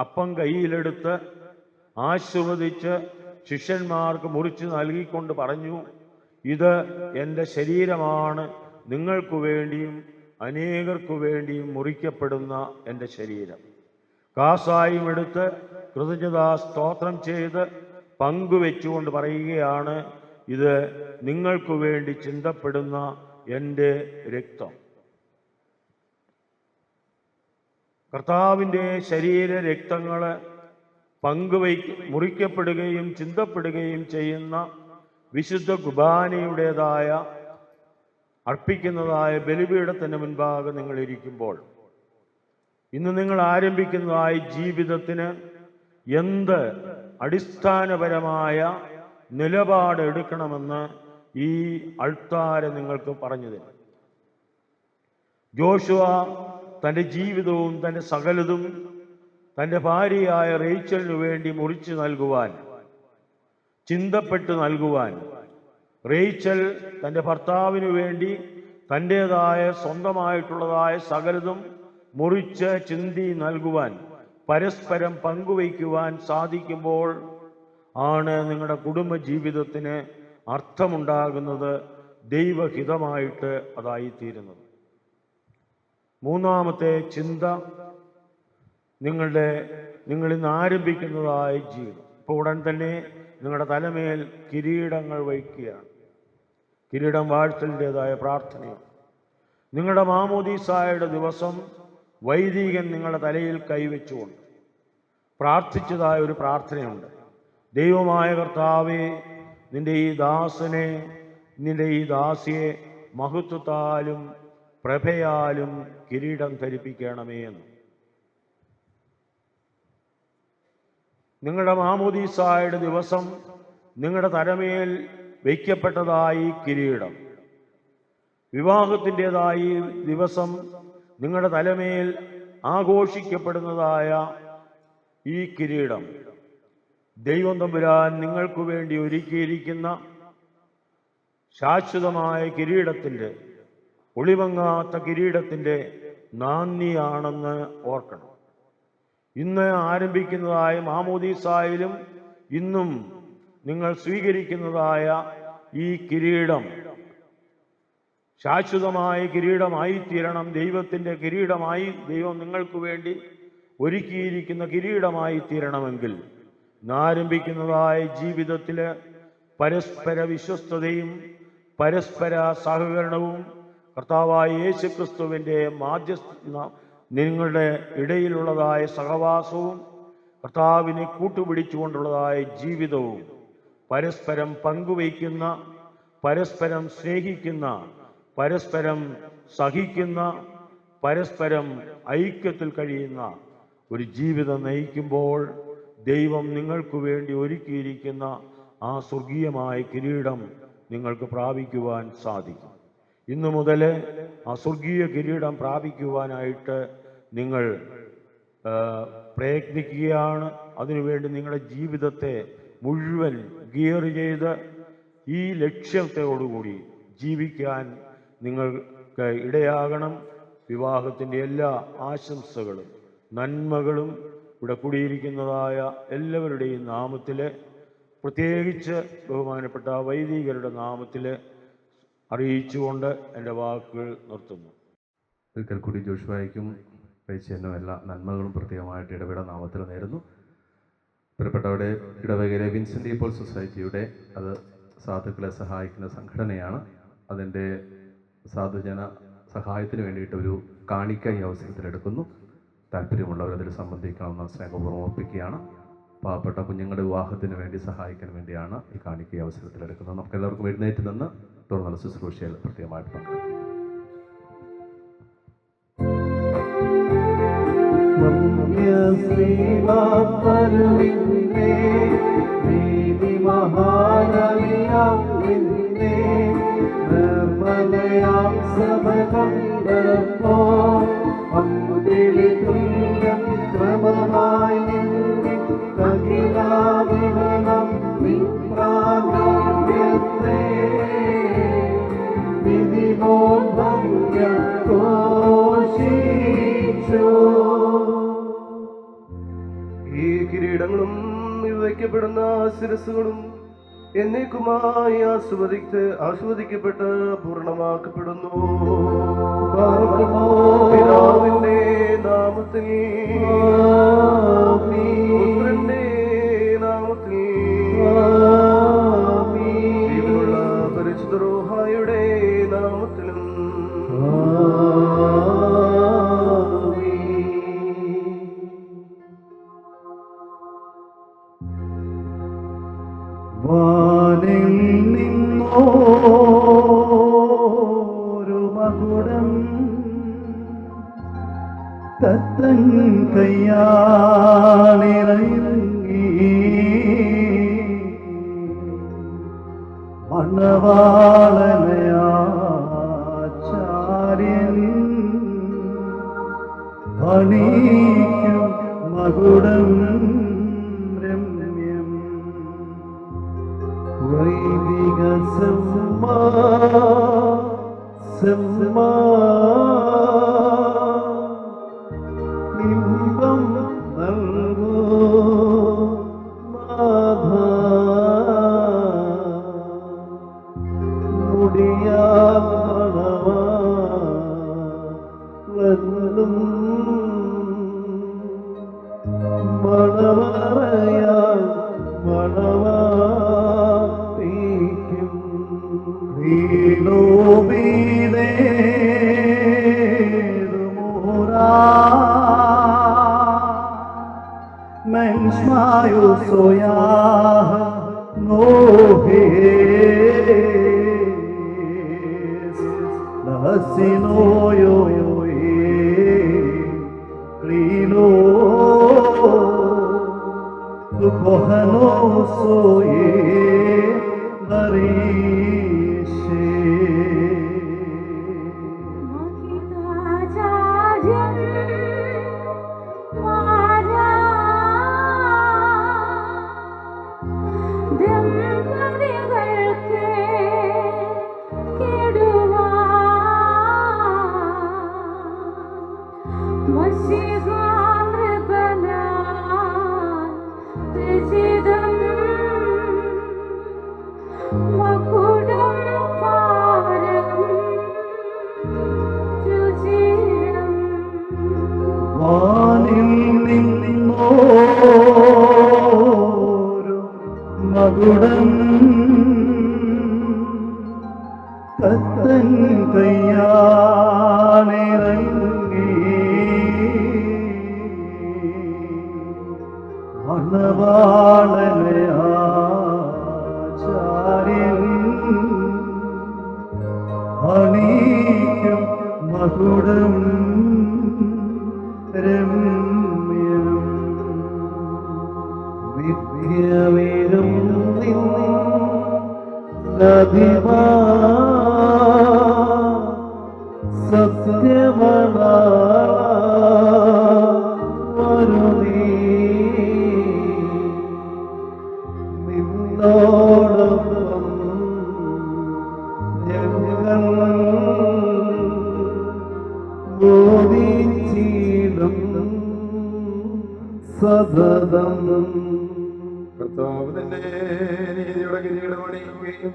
അപ്പം കയ്യിലെടുത്ത് ആശീർവദിച്ച് ശിഷ്യന്മാർക്ക് മുറിച്ച് നൽകിക്കൊണ്ട് പറഞ്ഞു, ഇത് എൻ്റെ ശരീരമാണ്, നിങ്ങൾക്കു വേണ്ടിയും അനേകർക്കു വേണ്ടിയും മുറിക്കപ്പെടുന്ന എൻ്റെ ശരീരം. കാസായും എടുത്ത് കൃതജ്ഞതാ സ്തോത്രം ചെയ്ത് പങ്കുവെച്ചുകൊണ്ട് പറയുകയാണ്, ഇത് നിങ്ങൾക്കു വേണ്ടി ചിന്തപ്പെടുന്ന എൻ്റെ രക്തം. കർത്താവിൻ്റെ ശരീര രക്തങ്ങൾ മുറിക്കപ്പെടുകയും ചിന്തപ്പെടുകയും ചെയ്യുന്ന വിശുദ്ധ കുർബാനയുടേതായ അർപ്പിക്കുന്നതായ ബലിപീഠത്തിന് മുൻപാകെ നിങ്ങൾ ഇരിക്കുമ്പോൾ ഇന്ന് നിങ്ങൾ ആരംഭിക്കുന്നതായ ജീവിതത്തിന് എന്ത് അടിസ്ഥാനപരമായ നിലപാട് എടുക്കണമെന്ന് ഈ അൾത്താര നിങ്ങൾക്ക് പറഞ്ഞു തരും. ജോഷുവ തൻ്റെ ജീവിതവും തൻ്റെ സകലതും തൻ്റെ ഭാര്യയായ റേച്ചലിനു വേണ്ടി മുറിച്ചു നൽകുവാൻ, ചിന്തപ്പെട്ട് നൽകുവാൻ, റേച്ചൽ തൻ്റെ ഭർത്താവിനു വേണ്ടി തൻ്റേതായ സ്വന്തമായിട്ടുള്ളതായ സകലതും മുറിച്ച് ചിന്തി നൽകുവാൻ, പരസ്പരം പങ്കുവയ്ക്കുവാൻ സാധിക്കുമ്പോൾ ആണ് നിങ്ങളുടെ കുടുംബ ജീവിതത്തിന് അർത്ഥമുണ്ടാകുന്നത്, ദൈവഹിതമായിട്ട് അതായിത്തീരുന്നത്. മൂന്നാമത്തെ ചിന്ത, നിങ്ങളിന്ന് ആരംഭിക്കുന്നതായ ജീവിതം. ഇപ്പോൾ ഉടൻ തന്നെ നിങ്ങളുടെ തലമേൽ കിരീടങ്ങൾ വയ്ക്കുകയാണ്. കിരീടം വാഴ്ത്തലിൻ്റെതായ പ്രാർത്ഥനയാണ്. നിങ്ങളുടെ മാമോദീസായുടെ ദിവസം വൈദികൻ നിങ്ങളുടെ തലയിൽ കൈവച്ചുകൊണ്ട് പ്രാർത്ഥിച്ചതായ ഒരു പ്രാർത്ഥനയുണ്ട്. ദൈവമായ കർത്താവേ, നിന്റെ ഈ ദാസനെ, നിന്റെ ഈ ദാസിയെ മഹത്വത്താലും പ്രഭയാലും കിരീടം ധരിപ്പിക്കണമേ എന്ന്. നിങ്ങളുടെ മാമോദീസായുടെ ദിവസം നിങ്ങളുടെ തലമേൽ വയ്ക്കപ്പെട്ടതായി കിരീടം, വിവാഹത്തിൻ്റെതായി ദിവസം നിങ്ങളുടെ തലമേൽ ആഘോഷിക്കപ്പെടുന്നതായ ഈ കിരീടം, ദൈവം തമ്പുരാൻ നിങ്ങൾക്ക് വേണ്ടി ഒരുക്കിയിരിക്കുന്ന ശാശ്വതമായ കിരീടത്തിൻ്റെ, ഒളിവങ്ങാത്ത കിരീടത്തിൻ്റെ നാന്ദിയാണെന്ന് ഓർക്കണം. ഇന്ന് ആരംഭിക്കുന്നതായ മാമോദീസായിലും ഇന്നും നിങ്ങൾ സ്വീകരിക്കുന്നതായ ഈ കിരീടം ശാശ്വതമായ കിരീടമായി തീരണം. ദൈവത്തിൻ്റെ കിരീടമായി, ദൈവം നിങ്ങൾക്ക് വേണ്ടി ഒരുക്കിയിരിക്കുന്ന കിരീടമായി തീരണമെങ്കിൽ ആരംഭിക്കുന്നതായ ജീവിതത്തിൽ പരസ്പര വിശ്വസ്തതയും പരസ്പര സഹകരണവും കർത്താവായ യേശുക്രിസ്തുവിൻ്റെ നിങ്ങളുടെ ഇടയിലുള്ളതായ സഹവാസവും കർത്താവിനെ കൂട്ടുപിടിച്ചുകൊണ്ടുള്ളതായ ജീവിതവും പരസ്പരം പങ്കുവയ്ക്കുന്ന, പരസ്പരം സ്നേഹിക്കുന്ന, പരസ്പരം സഹിക്കുന്ന, പരസ്പരം ഐക്യത്തിൽ കഴിയുന്ന ഒരു ജീവിതം നയിക്കുമ്പോൾ ദൈവം നിങ്ങൾക്ക് വേണ്ടി ഒരുക്കിയിരിക്കുന്ന ആ സ്വർഗീയമായ കിരീടം നിങ്ങൾക്ക് പ്രാപിക്കുവാൻ സാധിക്കും. ഇന്നു മുതൽ ആ സ്വർഗീയ കിരീടം പ്രാപിക്കുവാനായിട്ട് നിങ്ങൾ പ്രയത്നിക്കുകയാണ്. അതിനുവേണ്ടി നിങ്ങളുടെ ജീവിതത്തെ മുഴുവൻ ഗിയർ ചെയ്ത് ഈ ലക്ഷ്യത്തോടുകൂടി ജീവിക്കാൻ നിങ്ങൾക്ക് ഇടയാകണം. വിവാഹത്തിൻ്റെ എല്ലാ ആശംസകളും നന്മകളും ഇവിടെ കൂടിയിരിക്കുന്നതായ എല്ലാവരുടെയും നാമത്തിൽ, പ്രത്യേകിച്ച് ബഹുമാനപ്പെട്ട വൈദികരുടെ നാമത്തിൽ അറിയിച്ചുകൊണ്ട് എൻ്റെ വാക്കുകൾ നിർത്തുന്നു. ഒരിക്കൽ കൂടി ജോഷുവായ്ക്കും വൈശ്യനും എല്ലാ നന്മകളും പ്രത്യേകമായിട്ട് ഇടവേള നാമത്തിൽ നേരുന്നു. പ്രിയപ്പെട്ടവരുടെ ഇടവകയിലെ വിൻസെൻ്റ് ഇപ്പോൾ സൊസൈറ്റിയുടെ അത് സാധുക്കളെ സഹായിക്കുന്ന സംഘടനയാണ്. അതിൻ്റെ സാധുജന സഹായത്തിന് വേണ്ടിയിട്ട് ഒരു കാണിക്ക ഈ അവസരത്തിലെടുക്കുന്നു. താല്പര്യമുള്ളവർ അതിൽ സംബന്ധിക്കണമെന്ന് സ്നേഹപൂർവ്വം ഓർപ്പിക്കുകയാണ്. പാവപ്പെട്ട കുഞ്ഞുങ്ങളുടെ വിവാഹത്തിന് വേണ്ടി സഹായിക്കാൻ വേണ്ടിയാണ് ഈ കാണിക്ക ഈ അവസരത്തിലെടുക്കുന്നത്. നമുക്ക് എല്ലാവർക്കും എഴുന്നേറ്റ് നിന്ന് തുടർന്നുള്ള ശുശ്രൂഷയിൽ പ്രത്യേകമായിട്ട് പങ്കെടുക്കും. നിർമ്മലയാം സഭ കണ്ടപ്പോ അമ്പുതിളി തുല്യം ക്രമമായി നിന്നെ അഖിലാഭിമനം നിപ്രാഗമ്യത്തെ വിധിബോധം ഘോഷിച്ചു. ഈ കിരീടങ്ങളും വയ്ക്കപ്പെടുന്ന ശിരസ്സുകളും എന്നേക്കുമായി ആസ്വദിക്കപ്പെട്ട് പൂർണ്ണമാക്കപ്പെടുന്നു. പിതാവിന്റെ നാമത്തിൽ പുത്രന്റെ നാമത്തിൽ ജീവനുള്ള പരിശുദ്ധ റൂഹായുടെ നാമത്തിലും വാനിൽ നിന്നോരു മകുടം തത്തൻ കയ്യാളിറങ്ങി മണവാളനയാചാര്യൻ അണിക്കും മകുടം രമ്യം വൈദിക നിമ്പം നൽകൂ നാഥ മുടിയാവളും മണവറയാൽ മണവാട്ടിക്കും Menschmayo soya nohes Lasino yo Clino Tu kohano soye Narishe മകുടം തത്തൻ കയ്യാണിറങ്ങി മണവാളനയാചാര്യൻ അണിക്കും മകുടം രമ്യം നിത്യവേരും നദിമാ സത്യമണ വരുന്നീ നിന്നോടൊപ്പം ഞങ്ങൾ ബോധിച്ചിടും സതതം. കർത്താവ് തന്നെ നീതിയുടെ കിരീടമണിയുകയും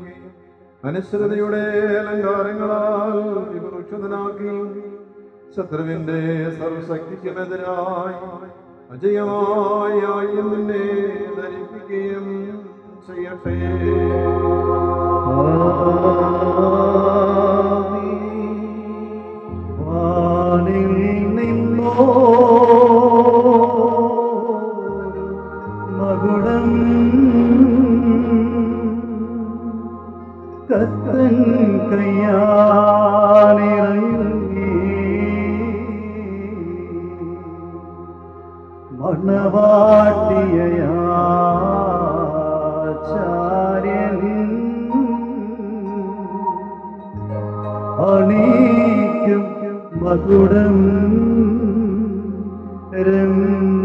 അനശ്വരതയുടെ അലങ്കാരങ്ങളാൽ വിഭൂഷിതനാക്കുകയും ശത്രുവിന്റെ സർവശക്തിക്കുമെതിരായി അജയമായ ആയുധം നിന്നെ ധരിപ്പിക്കുകയും ചെയ്യട്ടെ. വാനിൽ നിന്നോ മകുടം തത്തൻ കയ്യാണിറങ്ങി മണവാട്ടിയാചാര്യൻ അണിക്കും മകുടം രമ്യം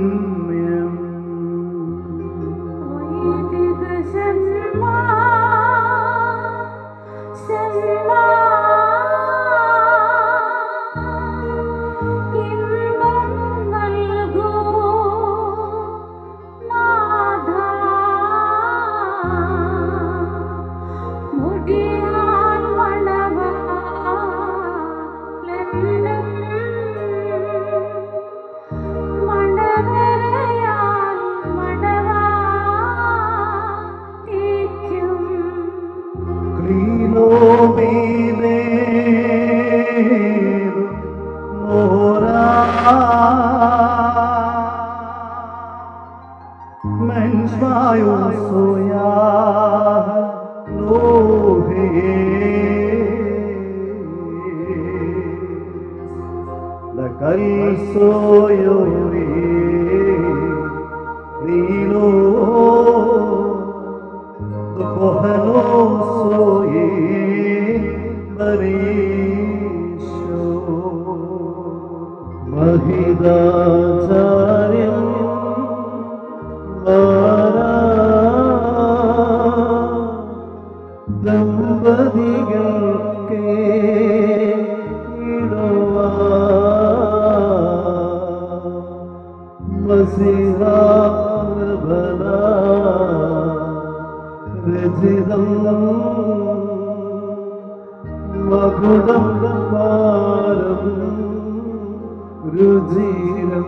മഹിതാചാര്യം ദമ്പതികൾക്ക് രചിതം മകുടം പാരം രുചിരം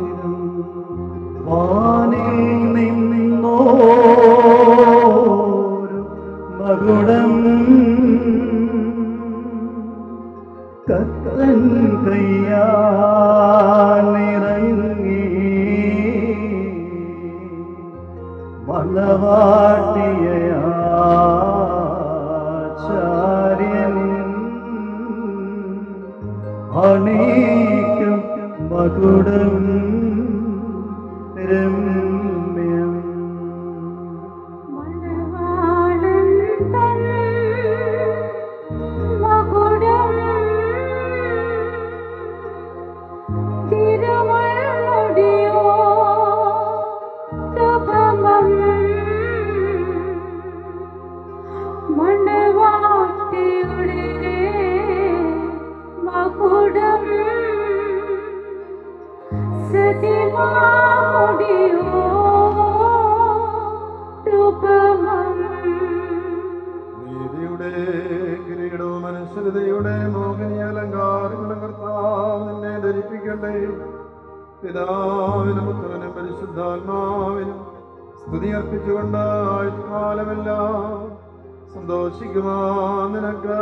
വാനിൽ നിന്നോരു മകുടം കത്തൻ കയ്യാനിറങ്ങി മണവാട്ടിയാചാര്യൻ അണീക്കും മകുടം രമ്യം നീതിയുടെ കിരീടവും മനുഷ്യതയുടെ മോഹിനി അലങ്കാരങ്ങളും കർത്താവ് നിന്നെ ധരിപ്പിക്കട്ടെ. പിതാവിനും പുത്രനും പരിശുദ്ധാത്മാവിനും സ്തുതി അർപ്പിച്ചുകൊണ്ട് ആയുഷ്കാലമെല്ലാം സന്തോഷിക്കുവാൻ നിനക്ക്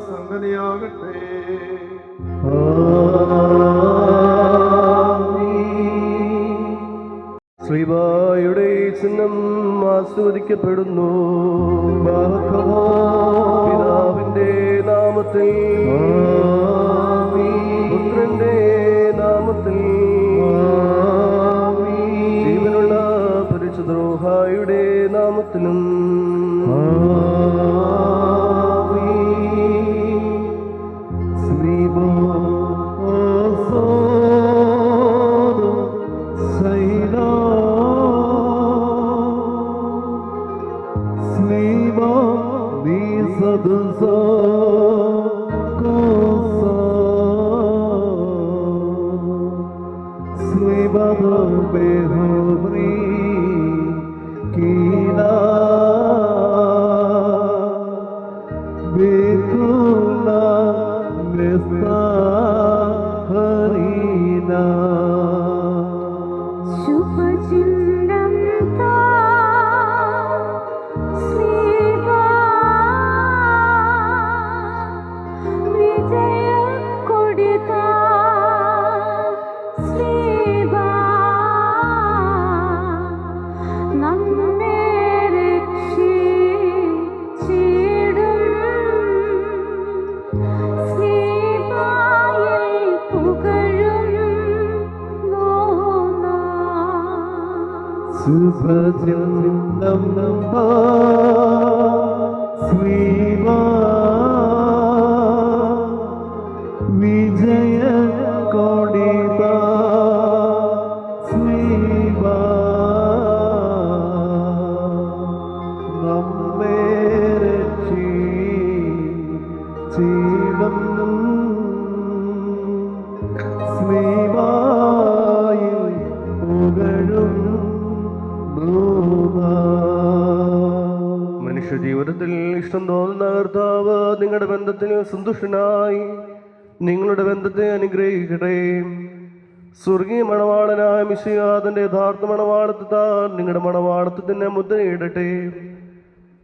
സംഗതിയാകട്ടെ. ശ്രീവായുടെ ചിഹ്നം ആസ്വദിക്കപ്പെടുന്നു. പിതാവിന്റെ നാമത്തിൽ പുത്രന്റെ നാമത്തിൽ ജീവനുള്ള പരിശുദ്ധ റൂഹായുടെ നാമത്തിലും വിജയ കൊടിത നമ്മെ രക്ഷിച്ചിടും സ്നേഹായിൽ പുകഴും മനുഷ്യ ജീവിതത്തിൽ ഇഷ്ടം തോന്നുന്ന കർത്താവ് നിങ്ങളുടെ ബന്ധത്തിൽ സന്തുഷ്ടനായി നിങ്ങളുടെ ബന്ധത്തെ അനുഗ്രഹിക്കട്ടെ. സ്വർഗീയ മണവാളനായ മിശിഹാതന്റെ യഥാർത്ഥ മണവാളത്താൽ നിങ്ങളുടെ മണവാളത്വത്തിന് മുദ്രയിടട്ടെ.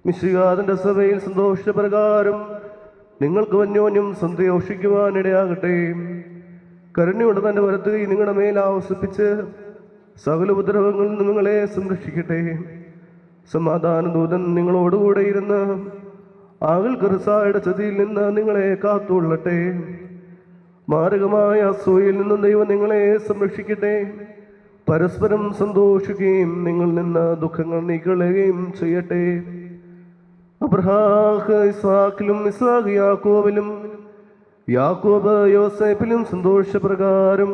മിശിഹാതന്റെ സഭയിൽ സന്തോഷപ്രകാരം നിങ്ങൾക്ക് അന്യോന്യം സന്തോഷിക്കുവാനിടയാകട്ടെ. കരുണയോടെ തന്റെ വലത്ത് കൈ നിങ്ങളുടെ മേൽ ആവസിപ്പിച്ച് സകല ഉപദ്രവങ്ങളിൽ നിന്ന് നിങ്ങളെ സംരക്ഷിക്കട്ടെ. സമാധാന ദൂതൻ നിങ്ങളോടുകൂടെ ഇരുന്ന് ആകൽ കറുസായുടെ ചതിയിൽ നിന്ന് നിങ്ങളെ കാത്തുകൊള്ളട്ടെ. മാരകമായ അസൂയയിൽ നിന്നും ദൈവം നിങ്ങളെ സംരക്ഷിക്കട്ടെ. പരസ്പരം സന്തോഷിക്കുകയും നിങ്ങളിൽ നിന്ന് ദുഃഖങ്ങൾ നീക്കളയുകയും ചെയ്യട്ടെ. അബ്രഹാം ഇസ്ഹാക്കിലും ഇസ്ഹാഖ് യാക്കോബിലും യാക്കോബ് യോസേപ്പിലും സന്തോഷപ്രകാരം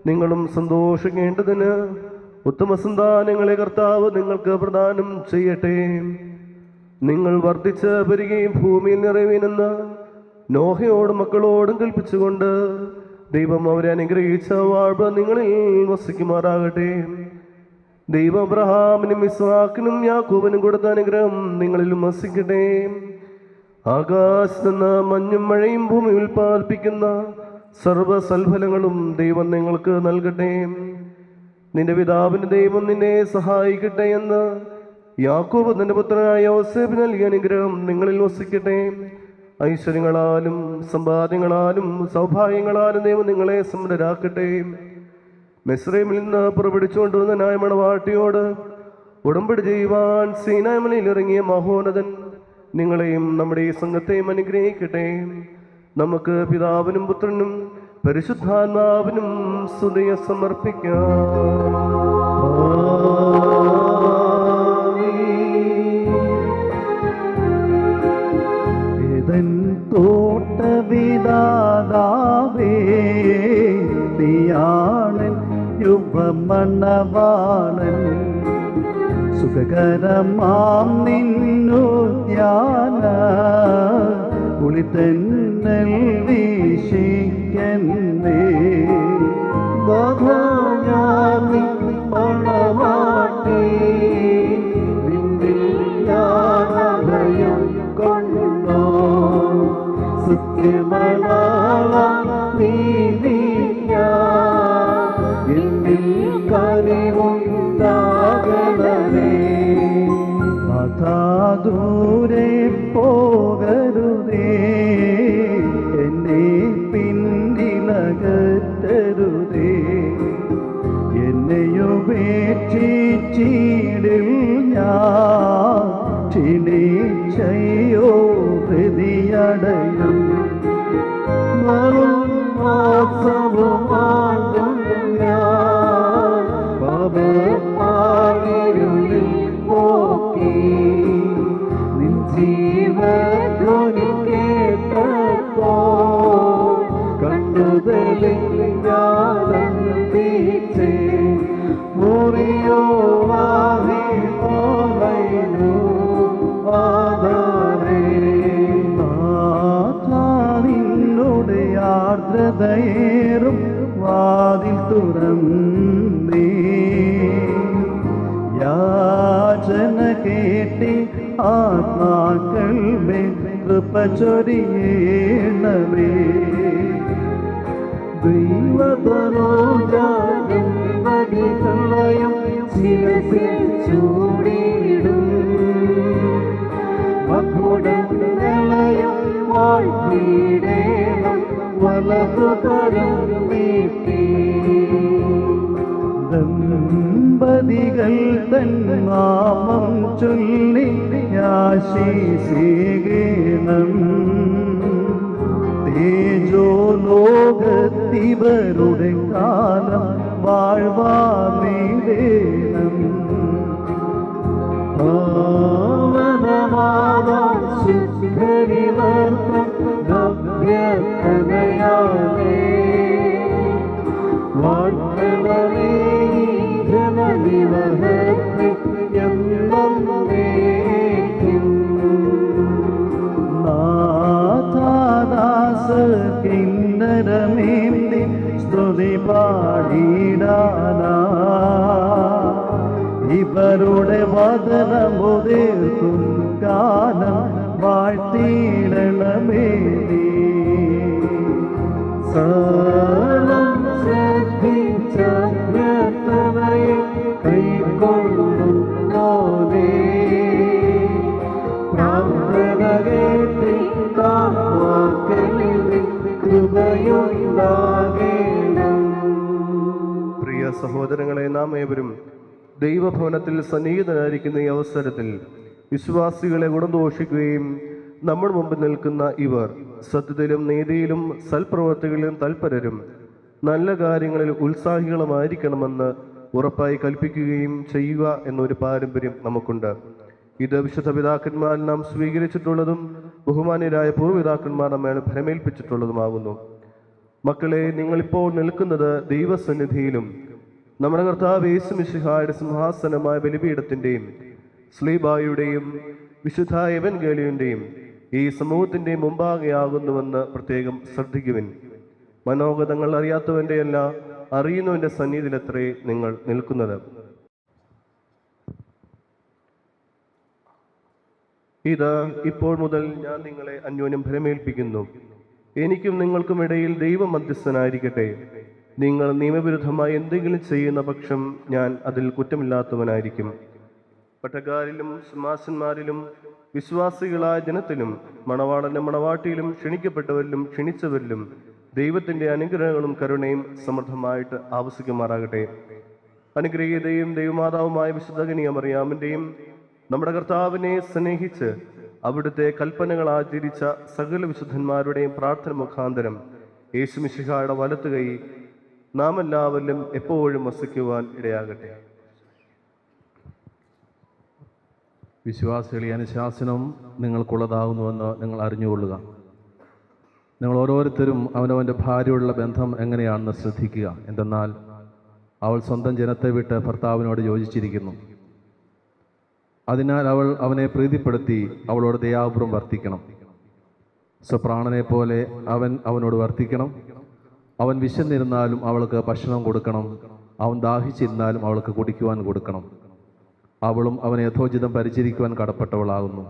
നിങ്ങളും സന്തോഷിക്കേണ്ടതിന് ഉത്തമ സന്താനങ്ങളെ കർത്താവ് നിങ്ങൾക്ക് പ്രദാനം ചെയ്യട്ടെ. നിങ്ങൾ വർദ്ധിച്ച് പെരുകയും ഭൂമിയിൽ നിറയുവിനെന്ന് നോഹയോടും മക്കളോടും കൽപ്പിച്ചുകൊണ്ട് ദൈവം അവരെ അനുഗ്രഹിച്ച വാഴ്വ് നിങ്ങളിൽ വസിക്കുമാറാകട്ടെ. ദൈവം അബ്രഹാമിനും ഇസ്ഹാക്കിനും യാക്കോബിനും കൊടുത്ത അനുഗ്രഹം നിങ്ങളിലും വസിക്കട്ടെ. ആകാശത്തുനിന്ന് മഞ്ഞും മഴയും ഭൂമി ഉൽപ്പാദിപ്പിക്കുന്ന സർവ്വസൽഫലങ്ങളും ദൈവം നിങ്ങൾക്ക് നൽകട്ടെ. നിന്റെ പിതാവിന്റെ ദൈവം നിന്നെ സഹായിക്കട്ടെ എന്ന് യാക്കോബ് തന്റെ പുത്രനായ യോസേഫ് നൽകിയ അനുഗ്രഹം നിങ്ങളിൽ വസിക്കട്ടെ. ഐശ്വര്യങ്ങളാലും സമ്പാദ്യങ്ങളാലും സൗഭാഗ്യങ്ങളാലും ദൈവം നിങ്ങളെ സമൃദ്ധരാക്കട്ടെ. മിസ്രൈമിൽ നിന്ന് പുറപ്പെടുവിച്ചുകൊണ്ടുവന്ന ന്യായമണവാട്ടിയോട് ഉടമ്പടി ചെയ്യുവാൻ സീനായ് മലയിൽ ഇറങ്ങിയ മഹോന്നതൻ നിങ്ങളെയും നമ്മുടെ ഈ സംഘത്തെയും അനുഗ്രഹിക്കട്ടെ. നമുക്ക് പിതാവിനും പുത്രനും പരിശുദ്ധാത്മാവിനും സ്തുതി സമർപ്പിക്കാം. തോട്ടവിദാതാവേ നീയാണൻ യുവമണവാളൻ സുഖകരമാം നിന്നു ധ്യാന കുളിതന്നൽ വീക്ഷിക്കന്നേ ബോധയാമി പണമാട്ടി നിന്നിൽ യാനഭയം കൊണ്ടോ സത്യമണാള നീതിയ എന്നിൽ കനിവുണ്ടാകണമേ. അതാ ദൂരെ പോകരുതേ എന്നെ പിന്നിലകറ്റരുതേ. എന്നെയുപേക്ഷിച്ചിടിൽ ഞാൻ ക്ഷീണിച്ചയോ പ്രതിയടയും മാസവുമാകും ഞാൻ പാപപ്പാടിരുളിൽ പോക്കി നിൻ ജീവധ്വനി കേട്ടപ്പോ കണ്ടുതലിൽ ഞാനന്തിച്ചേ മുറിയോ വാഹി പോലു ആധാരേ നിന്നുടെ ആർദ്രതയേറും വാതിൽ തുറന്നേ യാചന കേട്ടി ആത്മാക്കൾ കൃപ ചൊരിയണമേ. ദൈവതനോജായം ശിരസിൽ ചൂടിയിടും മകുടം നിലയം വാഴ്ത്തിയിടേണം വലതുകരം നീട്ടി. ദമ്പതികൾ തൻ നാമം ചൊല്ലി ആശീസേകേണം തേജോ ലോകത്തിവരുടെ കാലം വാഴ്വാനേടേണം. പാവനമാതാം ശുദ്ധരിവർത്തം നവ്യതനയാലേ വാഴ്ത്തവനേ ജനവിവഹത്തെ എന്നും നേക്കും. നാഥാദാസ കിന്നരമേന്തി സ്തുതി പാടിടാനാ ഇവരുടെ വദനമുതീർക്കും കാലം വാഴ്ത്തിയിടണമേ. സകലം ശ്രദ്ധിച്ചവയെ കൈക്കൊള്ളുന്നോനേ പ്രാർത്ഥന കേട്ടി കാവാക്കലിൽ കൃപയുണ്ടാകേണം. സഹോദരങ്ങളെ, നാം ഏവരും ദൈവഭവനത്തിൽ സന്നിഹിതരായിരിക്കുന്ന ഈ അവസരത്തിൽ വിശ്വാസികളെ ഗുണദോഷിക്കുകയും നമ്മുടെ മുമ്പിൽ നിൽക്കുന്ന ഇവർ സത്യത്തിലും നീതിയിലും സൽപ്രവർത്തികളിലും തൽപരരും നല്ല കാര്യങ്ങളിൽ ഉത്സാഹികളുമായിരിക്കണമെന്ന് ഉറപ്പായി കൽപ്പിക്കുകയും ചെയ്യുക എന്നൊരു പാരമ്പര്യം നമുക്കുണ്ട്. ഇത് വിശുദ്ധ പിതാക്കന്മാരിൽ നാം സ്വീകരിച്ചിട്ടുള്ളതും ബഹുമാന്യരായ പൂർവ്വപിതാക്കന്മാർ നമ്മെ ഭരമേൽപ്പിച്ചിട്ടുള്ളതുമാകുന്നു. മക്കളെ, നിങ്ങളിപ്പോൾ നിൽക്കുന്നത് ദൈവസന്നിധിയിലും നമ്മുടെ കർത്താവ് യേശു മിശിഹായുടെ സിംഹാസനമായ ബലിപീഠത്തിൻ്റെയും സ്ലീബായുടെയും വിശുദ്ധ എവൻഗേലിയന്റെയും ഈ സമൂഹത്തിൻ്റെ മുമ്പാകെയാകുന്നുവെന്ന് പ്രത്യേകം ശ്രദ്ധിക്കുവിൻ. മനോഗതങ്ങൾ അറിയാത്തവൻ്റെയല്ല, അറിയുന്നവൻ്റെ സന്നിധിയിലത്രേ നിങ്ങൾ നിൽക്കുന്നത്. ഇത് ഇപ്പോൾ മുതൽ ഞാൻ നിങ്ങളെ അന്യോന്യം ഭരമേൽപ്പിക്കുന്നു. എനിക്കും നിങ്ങൾക്കും ഇടയിൽ ദൈവം മധ്യസ്ഥനായിരിക്കട്ടെ. നിങ്ങൾ നിയമവിരുദ്ധമായി എന്തെങ്കിലും ചെയ്യുന്ന പക്ഷം ഞാൻ അതിൽ കുറ്റമില്ലാത്തവനായിരിക്കും. പട്ടക്കാരിലും സിംഹാസന്മാരിലും വിശ്വാസികളായ ജനത്തിലും മണവാളനും മണവാട്ടിയിലും ക്ഷണിക്കപ്പെട്ടവരിലും ക്ഷണിച്ചവരിലും ദൈവത്തിൻ്റെ അനുഗ്രഹങ്ങളും കരുണയും സമൃദ്ധമായിട്ട് ആവസിക്കുമാറാകട്ടെ. അനുഗ്രഹീതയും ദൈവമാതാവുമായ വിശുദ്ധ കന്യകമറിയാമിൻ്റെയും നമ്മുടെ കർത്താവിനെ സ്നേഹിച്ച് അവിടുത്തെ കൽപ്പനകൾ ആചരിച്ച സകല വിശുദ്ധന്മാരുടെയും പ്രാർത്ഥന മുഖാന്തരം യേശു മിശിഹായുടെ വലത്ത് കൈ നാം എല്ലാവരിലും എപ്പോഴും വസിക്കുവാൻ ഇടയാകട്ടെ. വിശ്വാസികളെ, അനുശാസനം നിങ്ങൾക്കുള്ളതാകുന്നുവെന്ന് നിങ്ങൾ അറിഞ്ഞുകൊള്ളുക. നിങ്ങൾ ഓരോരുത്തരും അവനവൻ്റെ ഭാര്യയോടുള്ള ബന്ധം എങ്ങനെയാണെന്ന് ശ്രദ്ധിക്കുക. എന്തെന്നാൽ അവൾ സ്വന്തം ജനത്തെ വിട്ട് ഭർത്താവിനോട് യോജിച്ചിരിക്കുന്നു. അതിനാൽ അവൾ അവനെ പ്രീതിപ്പെടുത്തി അവളോട് ദയാപൂർവം വർത്തിക്കണം. സ്വപ്രാണനെ പോലെ അവനോട് വർത്തിക്കണം. അവൻ വിശന്നിരുന്നാലും അവൾക്ക് ഭക്ഷണം കൊടുക്കണം. അവൻ ദാഹിച്ചിരുന്നാലും അവൾക്ക് കുടിക്കുവാൻ കൊടുക്കണം. അവളും അവനെ യഥോചിതം പരിചരിക്കുവാൻ കടപ്പെട്ടവളാകുന്നു.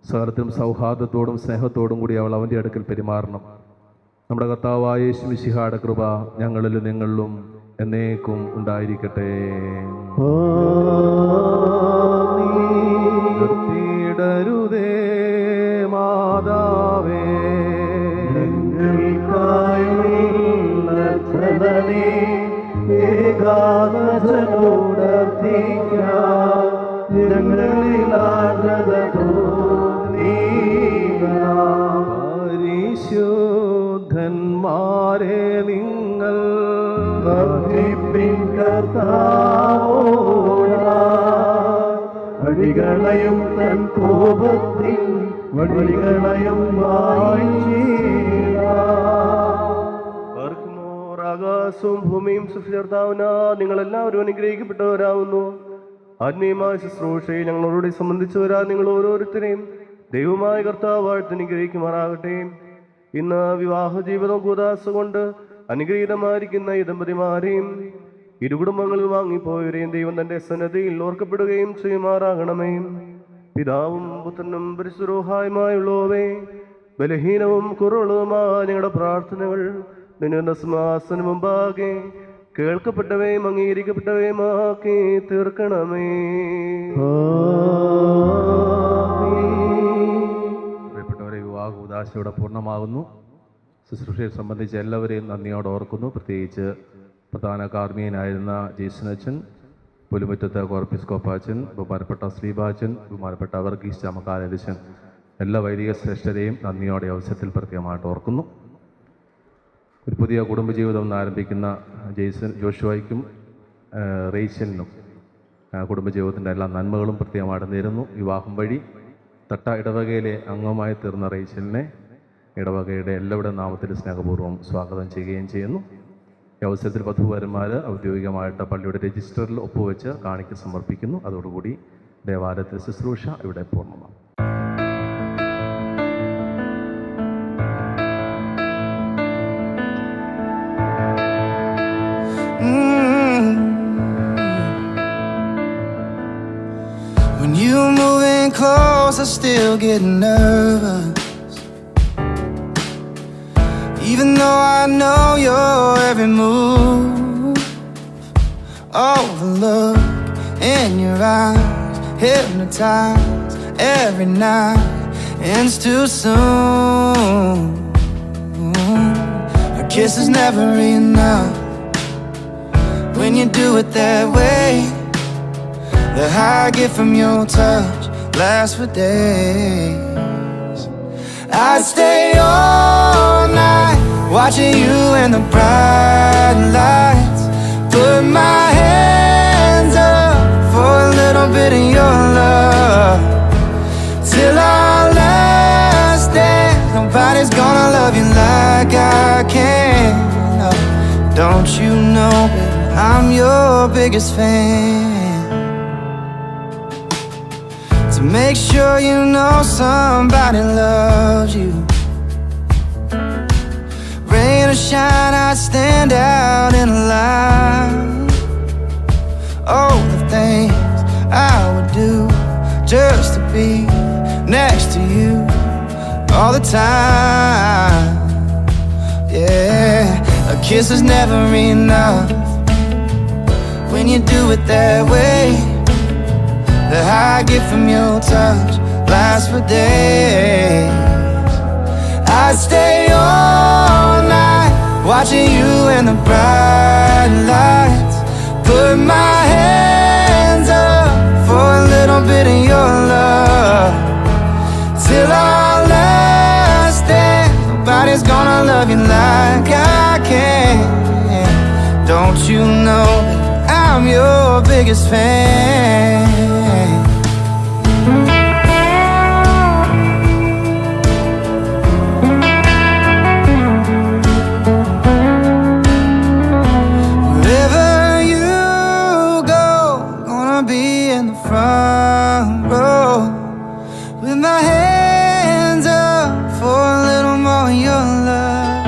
സകലത്തിലും സൗഹാർദ്ദത്തോടും സ്നേഹത്തോടും കൂടി അവൾ അവൻ്റെ അടുക്കൽ പെരുമാറണം. നമ്മുടെ കർത്താവായ യേശു മിശിഹായുടെ കൃപ ഞങ്ങളിലും നിങ്ങളിലും എന്നേക്കും ഉണ്ടായിരിക്കട്ടെ. നിർത്തിയിടരുതേ മാതാവേ, പരിശുദ്ധന്മാരെ നിങ്ങൾ വഴികളയും തൻ കോപത്തിൽ വഴികളയും ആകാശവും ഭൂമിയും സൃഷ്ടികർത്താവിനാ നിങ്ങളെല്ലാവരും അനുഗ്രഹിക്കപ്പെട്ടവരാകുന്നു. ആത്മീയമായ ശുശ്രൂഷയിൽ ഞങ്ങളോട് സംബന്ധിച്ചവരാ നിങ്ങൾ ഓരോരുത്തരെയും ദൈവമായ കർത്താവായിട്ട് അനുഗ്രഹിക്കുമാറാകട്ടെ. ഇന്ന് വിവാഹ ജീവിതം കൂദാശ കൊണ്ട് അനുഗ്രഹീതമായിരിക്കുന്ന ഈ ദമ്പതിമാരെയും ഇരുകുടുംബങ്ങളിൽ വാങ്ങിപ്പോയവരെയും ദൈവം തന്റെ സന്നദ്ധിയിൽ ഓർക്കപ്പെടുകയും ചെയ്യുമാറാകണമേ. പിതാവും പുത്രനും പരിശുദ്ധരുമായുള്ളവേ, ബലഹീനവും കുറവുള്ളതുമായ ഞങ്ങളുടെ പ്രാർത്ഥനകൾ നിന്റെ സിംഹാസനം മുമ്പാകെ കേൾക്കപ്പെട്ടവയും അംഗീകരിക്കപ്പെട്ടവയുമാക്കി തീർക്കണമേ. പ്രിയപ്പെട്ടവരെ, വിവാഹ കൂദാശയോടെ പൂർണ്ണമാകുന്നു. ശുശ്രൂഷയെ സംബന്ധിച്ച് എല്ലാവരെയും നന്ദിയോടെ ഓർക്കുന്നു. പ്രത്യേകിച്ച് പ്രധാന കാർമ്മികനായിരുന്ന ജെയ്സനച്ചൻ, പുലിമുറ്റത്ത് കോർപ്പിസ്കോപ്പാച്ചൻ, ബഹുമാനപ്പെട്ട ശ്രീബാച്ചൻ, ബഹുമാനപ്പെട്ട വർഗീസ് ചമക്കാലരിച്ചൻ, എല്ലാ വൈദിക ശ്രേഷ്ഠരെയും നന്ദിയോടെ അവസരത്തിൽ പ്രത്യേകമായിട്ട് ഓർക്കുന്നു. ഒരു പുതിയ കുടുംബജീവിതം ആരംഭിക്കുന്ന ജോഷുവയ്ക്കും റേച്ചലിനും കുടുംബജീവിതത്തിൻ്റെ എല്ലാ നന്മകളും പ്രത്യേകമായിട്ട് നേരുന്നു. വിവാഹം വഴി തട്ട ഇടവകയിലെ അംഗമായി തീർന്ന റേച്ചലിനെ ഇടവകയുടെ എല്ലാവരുടെ നാമത്തിൽ സ്നേഹപൂർവ്വം സ്വാഗതം ചെയ്യുകയും ചെയ്യുന്നു. ഈ അവസരത്തിൽ വധൂവരന്മാർ ഔദ്യോഗികമായിട്ട് പള്ളിയുടെ രജിസ്റ്ററിൽ ഒപ്പുവെച്ച് കാണിക്ക സമർപ്പിക്കുന്നു. അതോടുകൂടി ദേവാലയത്തിൽ ശുശ്രൂഷ ഇവിടെ പൂർണ്ണമാണ്. When you moving close, I still get nervous. Even though I know your every move. Oh, the look in your eyes, hypnotized every night, ends too soon. A kiss is never enough when you do it that way. The high I get from your touch lasts for days. I'd stay all night watching you in the bright lights. Put my hands up for a little bit of your love. Till our last dance, nobody's gonna love you like I can. Oh, don't you know, baby, I'm your biggest fan. So make sure you know somebody loves you. Rain or shine, I stand out in a line. Oh, the things I would do just to be next to you all the time. Yeah, a kiss is never enough when you do it that way. The high I get from your touch lasts for days. I'd stay all night watching you in the bright lights. Put my hands up for a little bit of your love. Till our last dance, nobody's gonna love you like I can. Don't you know I'm your biggest fan? Wherever you go, gonna be in the front row with my hands up for a little more of your love.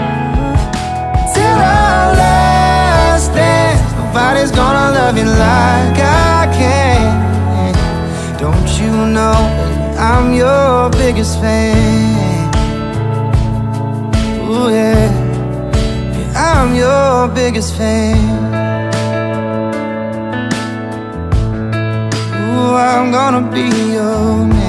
Till our last dance, nobody's gonna love you like I can. Don't you know, baby, I'm your biggest fan. Ooh yeah, yeah, I'm your biggest fan. Ooh, I'm gonna be your man.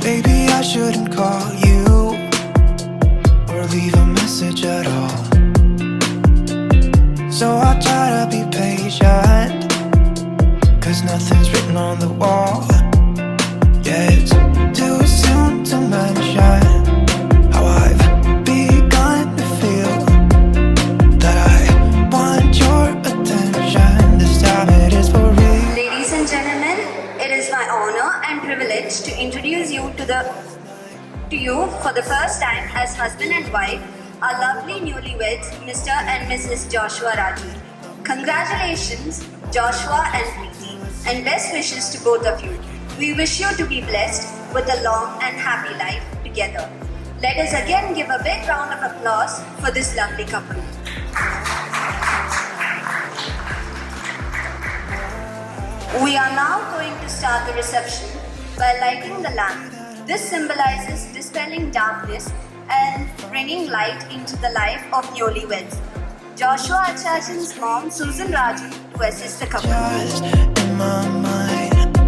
Baby, I shouldn't call you or leave a message at all. So I try to be patient, 'cause nothing's written on the wall. Yeah, it's too soon to mention how I've begun to feel that I want your attention. This time it is for real. Ladies and gentlemen, it is my honor and privilege to introduce you to you for the first time as husband and wife, our lovely newlyweds, Mr. and Mrs. Joshua Raju. Congratulations, Joshua and Preeti, and best wishes to both of you. We wish you to be blessed with a long and happy life together. Let us again give a big round of applause for this lovely couple. We are now going to start the reception by lighting the lamp. This symbolizes dispelling darkness and bringing light into the life of newlyweds. Joshua Achachan's mom, Susan Raju, to assist the couple. Just in my mind,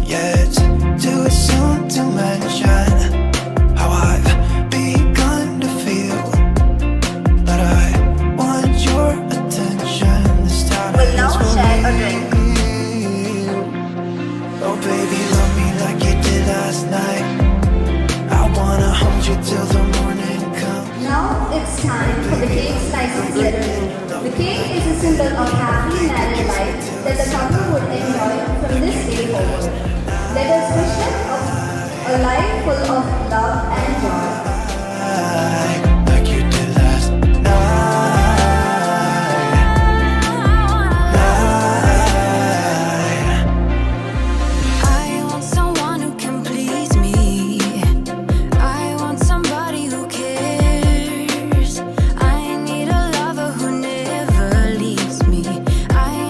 yeah, it's too soon to mention how I've begun to feel that I want your attention. This time We'll now share a drink. Oh baby, love me like you did last night. I wanna hold you till the morning comes. Now it's time for the cake slicing ceremony. The cake is a symbol of happy married life that the couple would enjoy from this day forward. Let us wish them a life full of love and joy. Like you did last I want someone who can please me. I want somebody who cares. I need a lover who never leaves me. I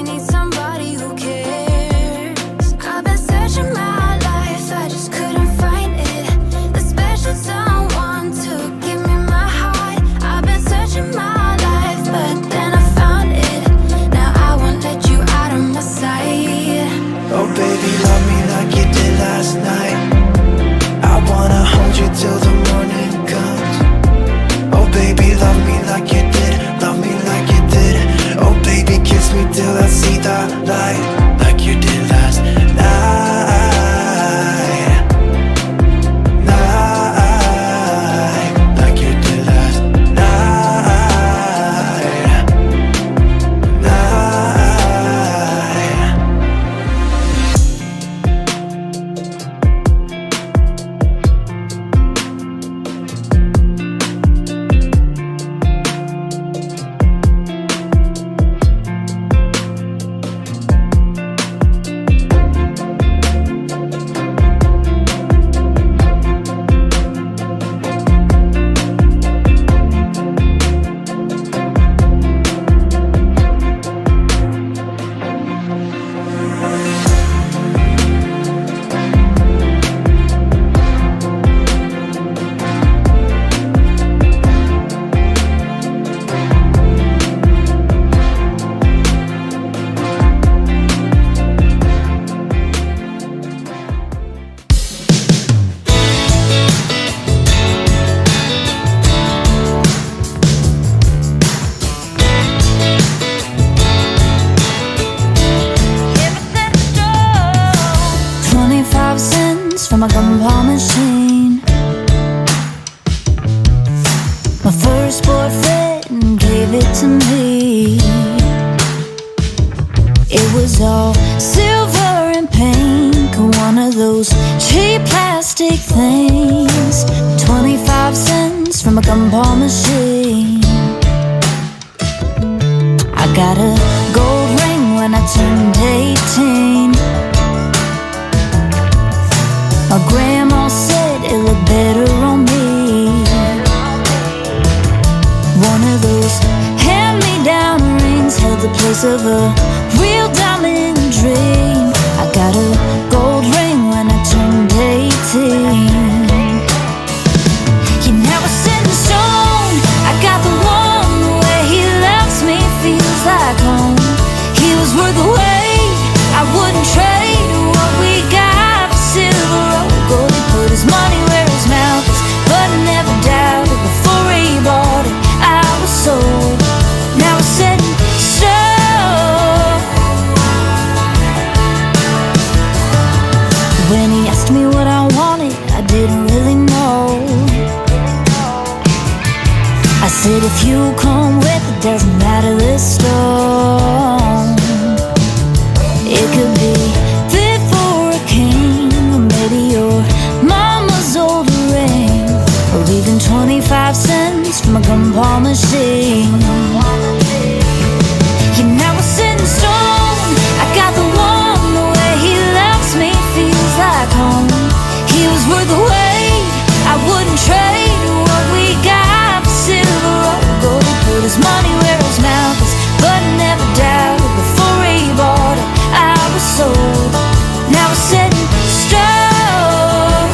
me till I see the light, like you did last night. Night, like you did last night. Night. From a gumball machine. My first boyfriend gave it to me. It was all silver and pink, one of those cheap plastic things. 25 cents from a gumball machine. I got a gold ring when I turned 18. My grandma said it looked better on me. One of those hand-me-down rings held the place of a real diamond dream. I got a gold ring when I turned 18. You never set in stone. I got the one, the way he loves me feels like home. He was worth the wait. I wouldn't trade what we got for silver. He put his money where his mouth is, but I never doubted before he bought it. I was sold. Now it's set in stone. When he asked me what I wanted, I didn't really know. I said, if you come with it, doesn't matter the stone. It could be fit for a king, or maybe your mama's old ring, or even 25 cents from a gumball machine. You never set in stone. I got the one, the way he loves me feels like home. He was worth the wait. I wouldn't trade what we got for silver or gold. He put his money where his mouth is, but I never doubted before he bought it. I was sold. Now it's set in stone.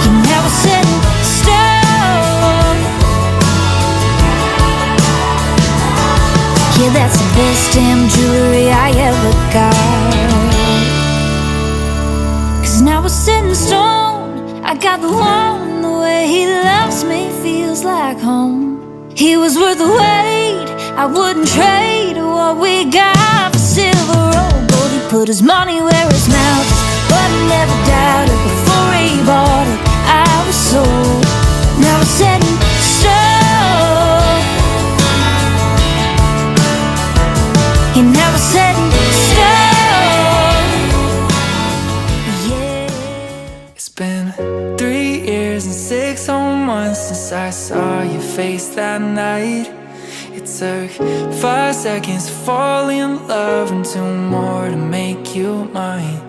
You never set in stone. Yeah, that's the best damn jewelry I ever got. 'Cause now it's set in stone. I got the one, the way he loves me feels like home. He was worth the wait. I wouldn't trade what we got for silver or gold. He put his money where his mouth is, but I never doubted before he bought it. I was sold. Now it's set in stone. You never set in stone. Yeah. It's been 3 years and 6 whole months since I saw your face that night. It took 5 seconds to fall in love and 2 more to make you mine.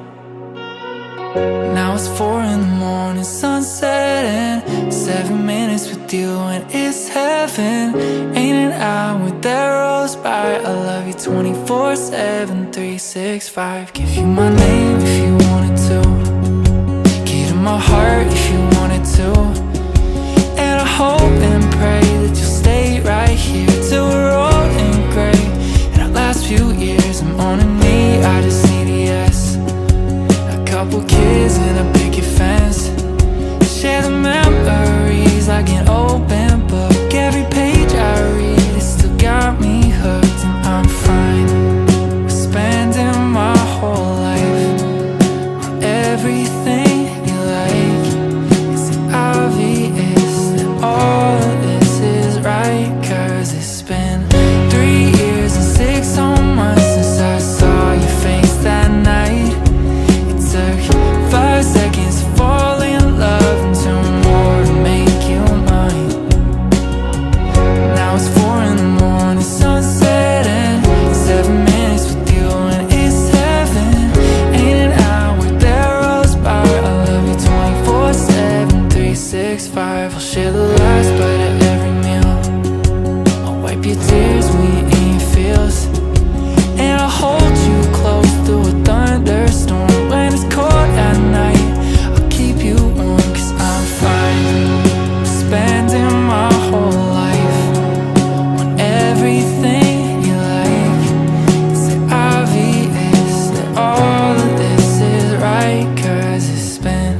Now it's 4 in the morning, sunset, and 7 minutes with you and it's heaven. Ain't an hour that rolls by. I love you 24/7, 365. Give you my name if you wanted to. Give to my heart if you wanted to. And I hope and pray that you'll stay right here till we're old and gray. And our last few years, I'm on a knee, I just need a yes. A couple kids and a picket fence. Share the memories like an open book. Every page I read is still 'cause it's been 3 years and 6 whole months since I saw your face that night. It took 5 seconds to fall in love and 2 more to make you mine. Now it's 4 in the morning, sunset and 7 minutes with you and it's heaven. Ain't an hour that rolls by. I love you 24/7, 365. I'll share the last bite of every meal. I'll wipe your tears when you're in your feels, and I'll hold you close through a thunderstorm. When it's cold at night, I'll keep you warm, 'cause I'm fine spending my whole life on everything you like. It's obvious that all of this is right, 'cause it's been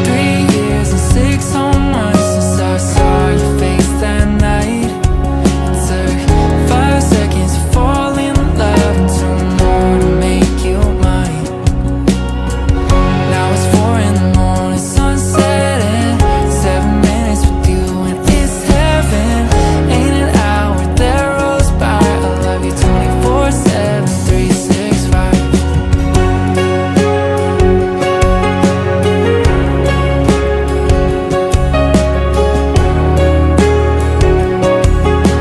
3 years and 6 whole months since I saw your face that night. It took 5 seconds to fall in love and 2 more to make you mine. Now it's 4 in the morning, sunset and 7 minutes with you and it's heaven. Ain't an hour that rolls by. I love you 24/7, 365.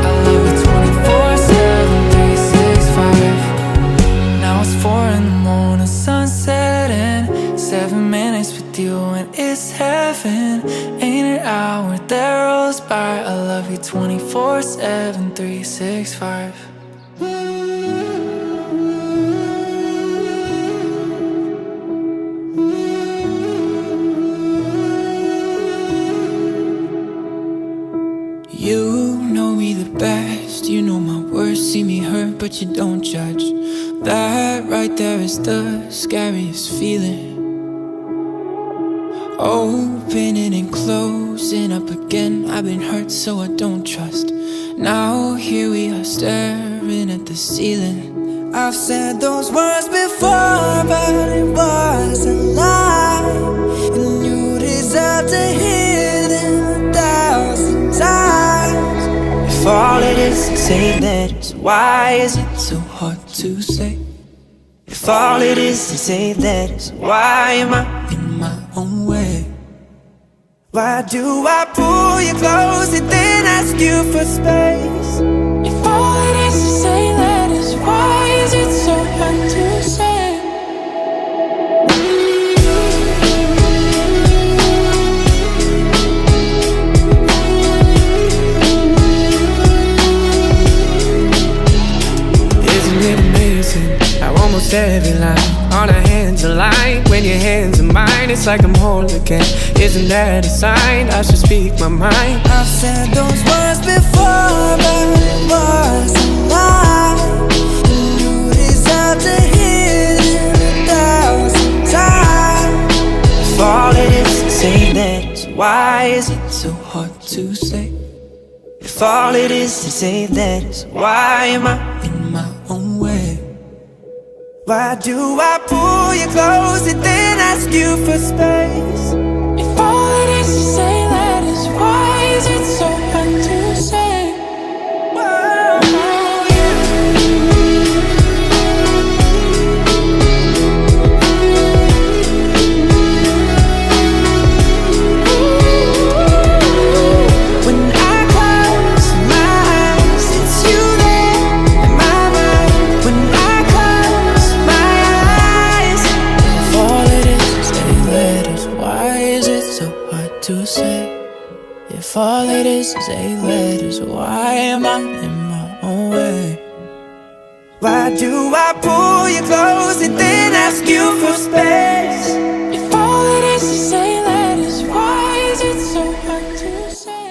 I love you 24/7, 365. Now it's 4 in the morning, sunset and 7 minutes with you and it's heaven. Ain't an hour that rolls by. I love you 24/7, 365. You know me the best, you know my worst. See me hurt, but you don't judge. That right there is the scariest feeling. Opening and closing up again. I've been hurt, so I don't trust. Now here we are staring at the ceiling. I've said those words before, but it was a lie, and you deserve to hear them 1,000 times. If all it is to say that is, why is it so hard to say? If all it is to say that is, why am I in my own way? Why do I pull you close and then ask you for space? If all it is to say that is, why is it so hard to say? Isn't it amazing how almost every line on our hands align? When your hands are mine, it's like I'm whole again. Isn't that a sign? I should speak my mind. I've said those words before, but it was a lie, and you deserve to hear them 1,000 times. If all it is to say that is, why is it so hard to say? If all it is to say that is, why am I in my own way? Why do I pull you close and then ask you for space? If all it is to say that is, why is it so hard to say? When I close my eyes, it's you there in my mind. When I close my eyes, if all it is say letters, why is it so hard to say? If all it is say letters, why am I in my own way? Why do I pull you close and then ask you for space? If all it is say letters, why is it so hard to say?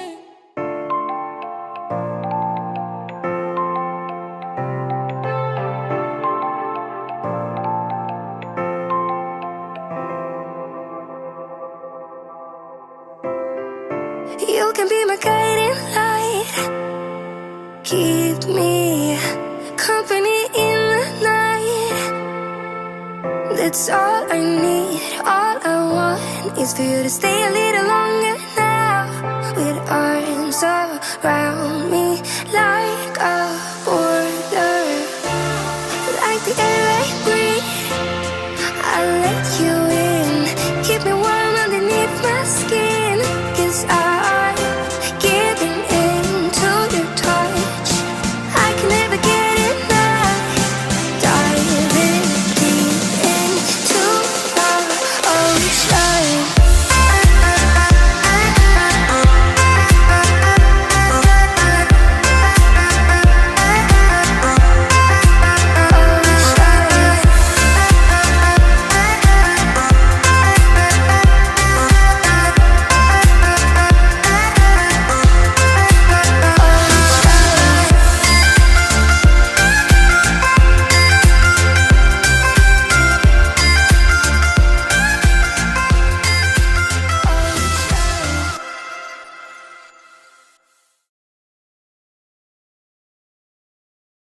You can be my guiding light, keep me company in the night. That's all I need, all I want is for you to stay a little longer now, with arms around me like